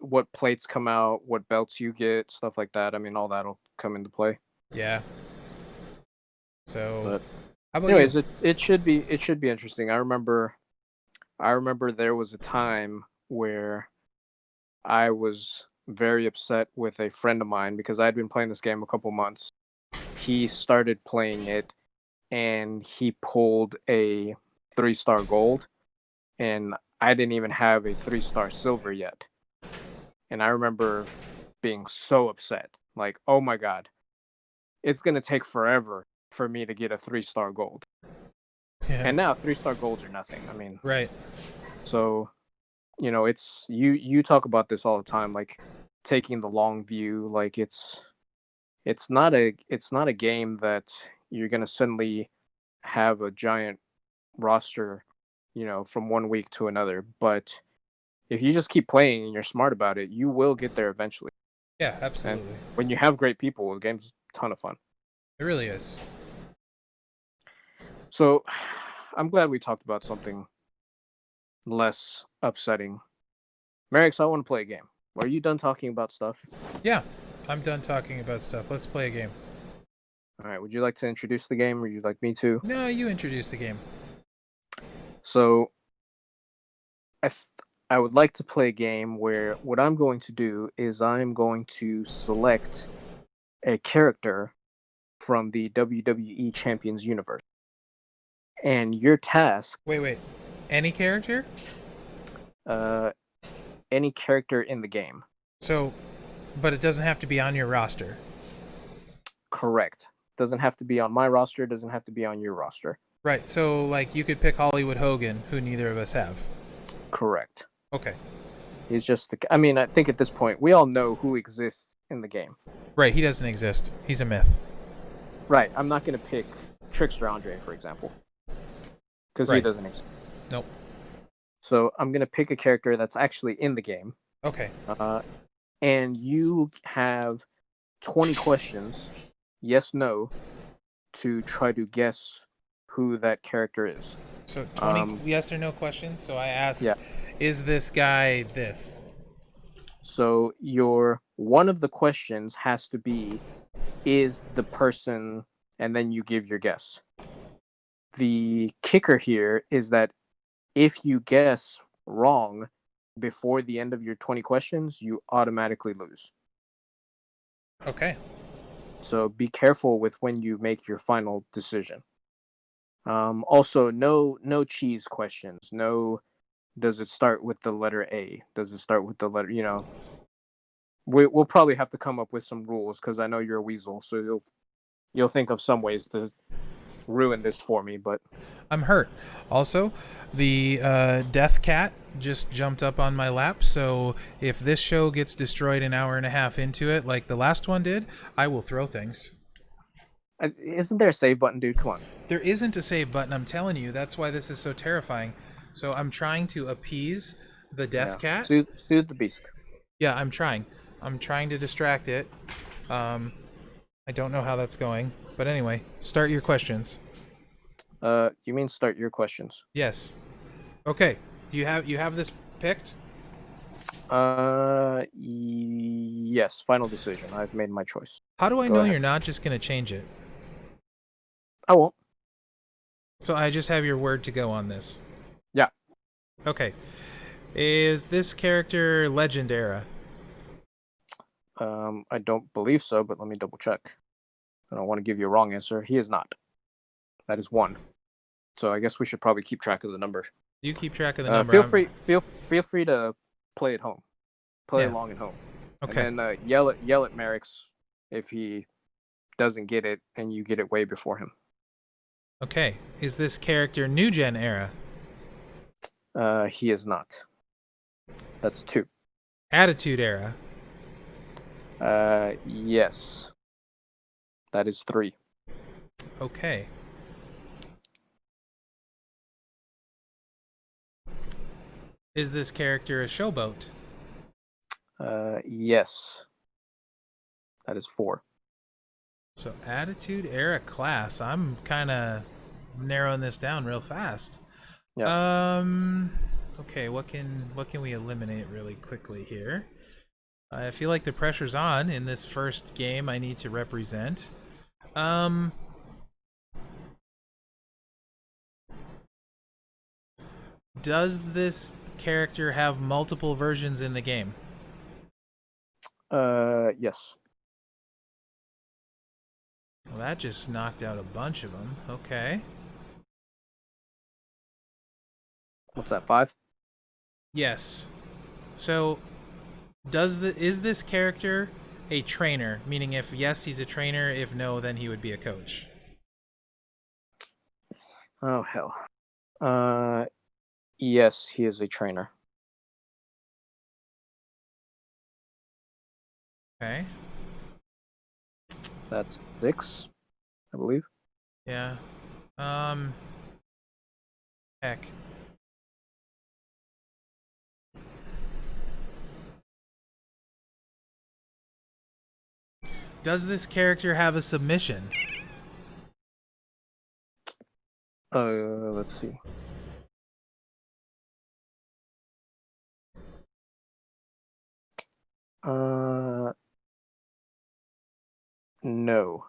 what plates come out, what belts you get, stuff like that. I mean, all that'll come into play. Yeah. So, But how about anyways, you? it should be interesting. I remember there was a time where I was very upset with a friend of mine because I had been playing this game a couple months. He started playing it and he pulled a 3-star gold, and I didn't even have a 3-star silver yet. And I remember being so upset. Like, oh my god, it's gonna take forever for me to get a 3-star gold. Yeah. And now 3-star golds are nothing. I mean, Right. so it's you talk about this all the time, like taking the long view. Like it's not a game that you're gonna suddenly have a giant roster, from one week to another. But if you just keep playing and you're smart about it, you will get there eventually. Yeah, And absolutely. when you have great people, the game's a ton of fun. It really is. So I'm glad we talked about something less upsetting. Mherex, I want to play a game. Are you done talking about stuff? Yeah, I'm done talking about stuff. Let's play a game. All right. Would you like to introduce the game, or you'd like me to? No, you introduce the game. So I th- I would like to play a game where what I'm going to do is I'm going to select a character from the WWE Champions universe, and your task, Wait. Any character? uh, any character in the game. So, but it doesn't have to be on your roster. Correct. Doesn't have to be on my roster. Doesn't have to be on your roster. Right. So, like, you could pick Hollywood Hogan, who neither of us have. Correct. Okay. He's just the. I mean, I think at this point we all know who exists in the game. Right. He doesn't exist. He's a myth. Right. I'm not going to pick Trickster Andre, for example, because he Right. doesn't exist. Nope. So I'm going to pick a character that's actually in the game. Okay. And you have 20 questions, yes, no, to try to guess who that character is. So 20 yes or no questions. So I ask, Yeah. is this guy this? So one of the questions has to be, is the person, and then you give your guess. The kicker here is that if you guess wrong before the end of your 20 questions, you automatically lose. Okay. So be careful with when you make your final decision. Also, no cheese questions. No, does it start with the letter A? Does it start with the letter? We'll probably have to come up with some rules because I know you're a weasel, so you'll think of some ways to ruin this for me. But I'm hurt. Also, the death cat just jumped up on my lap, so if this show gets destroyed an hour and a half into it, like the last one did, I will throw things. isn't there a save button, dude? Come on. There isn't a save button, I'm telling you. That's why this is so terrifying. So I'm trying to appease the death cat. Soothe the beast. Yeah, I'm trying. I'm trying to distract it. I don't know how that's going. But anyway, start your questions. You mean start your questions? Yes. Okay. Do you have this picked? Yes. Final decision. I've made my choice. How do I Go know ahead. you're not just going to change it? I won't. So I just have your word to go on this. Yeah. Okay. Is this character Legend era? I don't believe so, but let me double check. I don't want to give you a wrong answer. He is not. That is 1. So I guess we should probably keep track of the number. You keep track of the number. Feel free to play at home. Play along at home. Okay. And then yell at Mherex if he doesn't get it and you get it way before him. Okay. Is this character New Gen era? He is not. That's 2. Attitude era? Yes. That is 3. Okay. Is this character a showboat? Yes. That is 4. So attitude era class. I'm kind of narrowing this down real fast. Yeah. Okay, what can we eliminate really quickly here? I feel like the pressure's on in this first game I need to represent. Does this character have multiple versions in the game? Yes. Well, that just knocked out a bunch of them. Okay. What's that, 5? Yes. So, is this character a trainer? Meaning, if yes, he's a trainer. If no, then he would be a coach. Oh, hell. Yes, he is a trainer. Okay. That's 6, I believe. Yeah. Heck. Does this character have a submission? Let's see. No.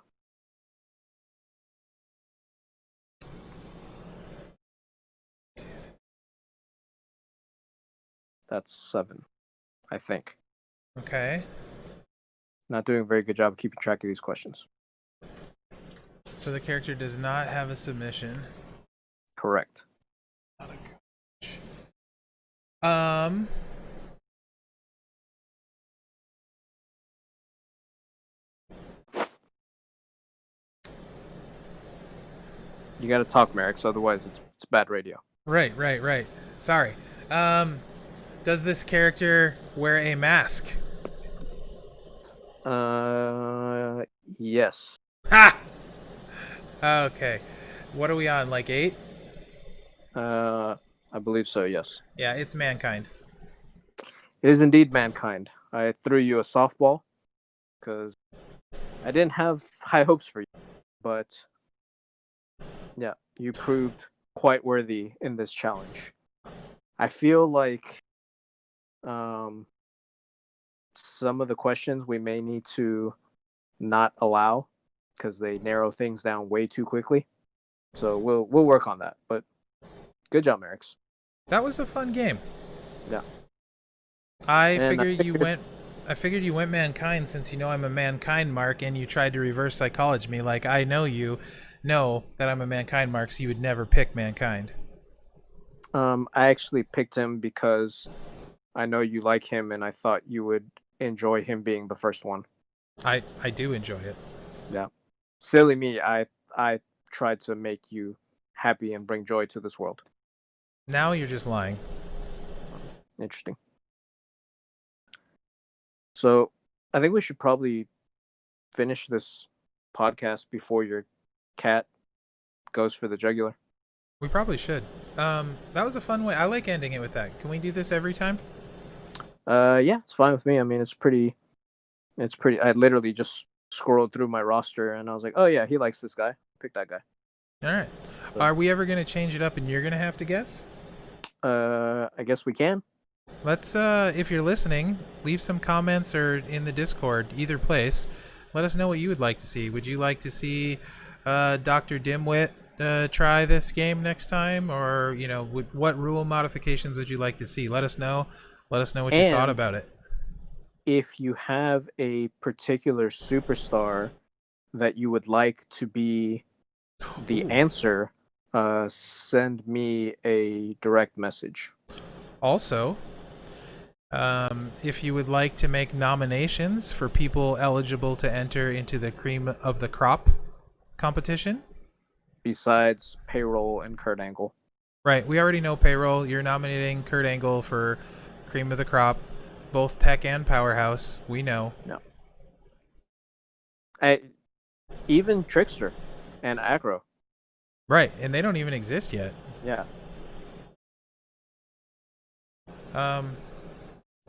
That's 7, I think. Okay. Not doing a very good job of keeping track of these questions. So the character does not have a submission. Correct. Not a coach. Um. You gotta talk, Mherex, otherwise it's bad radio. Right. Sorry. Does this character wear a mask? Yes. Ha! Okay. What are we on? Like 8? I believe so, yes. Yeah, it's Mankind. It is indeed Mankind. I threw you a softball because I didn't have high hopes for you, but yeah, you proved quite worthy in this challenge. I feel like some of the questions we may need to not allow because they narrow things down way too quickly. So we'll work on that. But good job, Mherex. That was a fun game. Yeah. I figured you went Mankind since you know I'm a Mankind mark and you tried to reverse psychology me like I know you know that I'm a Mankind mark, so you would never pick Mankind. I actually picked him because I know you like him and I thought you would enjoy him being the first one. I do enjoy it. Yeah. Silly me, I tried to make you happy and bring joy to this world. Now you're just lying. Interesting. So I think we should probably finish this podcast before your cat goes for the jugular. We probably should. That was a fun way. I like ending it with that. Can we do this every time? Yeah, it's fine with me. I mean, it's pretty. I literally just scrolled through my roster and I was like, oh yeah, he likes this guy. Pick that guy. All right. So, are we ever going to change it up and you're going to have to guess? I guess we can. Let's, if you're listening, leave some comments or in the Discord, either place. Let us know what you would like to see. Would you like to see Dr. Dimwit try this game next time? Or, you know, what rule modifications would you like to see? Let us know. Let us know what you thought about it. If you have a particular superstar that you would like to be the answer, send me a direct message. Also, if you would like to make nominations for people eligible to enter into the Cream of the Crop competition. Besides Payroll and Kurt Angle. Right, we already know Payroll. You're nominating Kurt Angle for Cream of the Crop. Both Tech and Powerhouse. We know. No. Even Trickster and Aggro. Right, and they don't even exist yet. Yeah.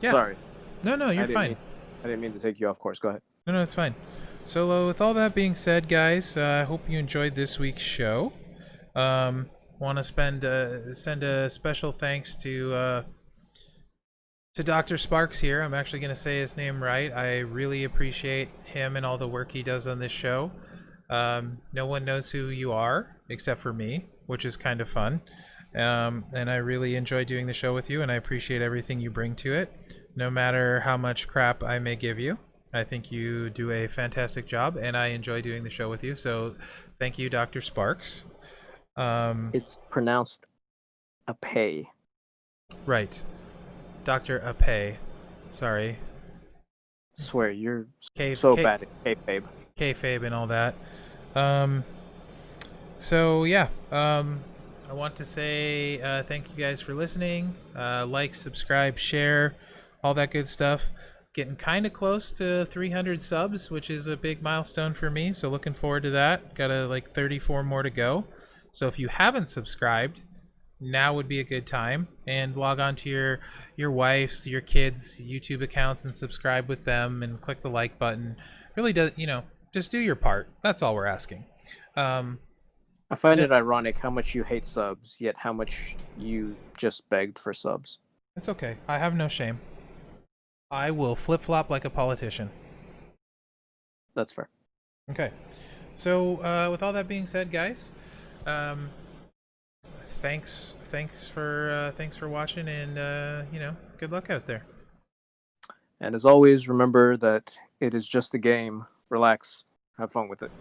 Yeah. Sorry. No, you're fine. I didn't mean to take you off course. Go ahead. No, it's fine. So with all that being said, guys, I hope you enjoyed this week's show. want to send a special thanks to Dr. Sparks here. I'm actually going to say his name right. I really appreciate him and all the work he does on this show. No one knows who you are except for me, which is kind of fun. And I really enjoy doing the show with you, and I appreciate everything you bring to it, no matter how much crap I may give you. I think you do a fantastic job, and I enjoy doing the show with you. So thank you, Dr. Sparks. It's pronounced Apay. Right. Dr. Apay. Sorry. Swear, you're K- so K- bad at kayfabe. Kayfabe and all that. So yeah, I want to say thank you guys for listening. Like, subscribe, share, all that good stuff. Getting kind of close to 300 subs, which is a big milestone for me. So looking forward to that. Got like 34 more to go. So if you haven't subscribed, now would be a good time, and log on to your wife's, your kids' YouTube accounts and subscribe with them and click the like button. Really does, just do your part. That's all we're asking. I find it ironic how much you hate subs, yet how much you just begged for subs. It's okay. I have no shame. I will flip-flop like a politician. That's fair. Okay. So with all that being said, guys, thanks for watching, and good luck out there. And as always, remember that it is just a game. Relax. Have fun with it.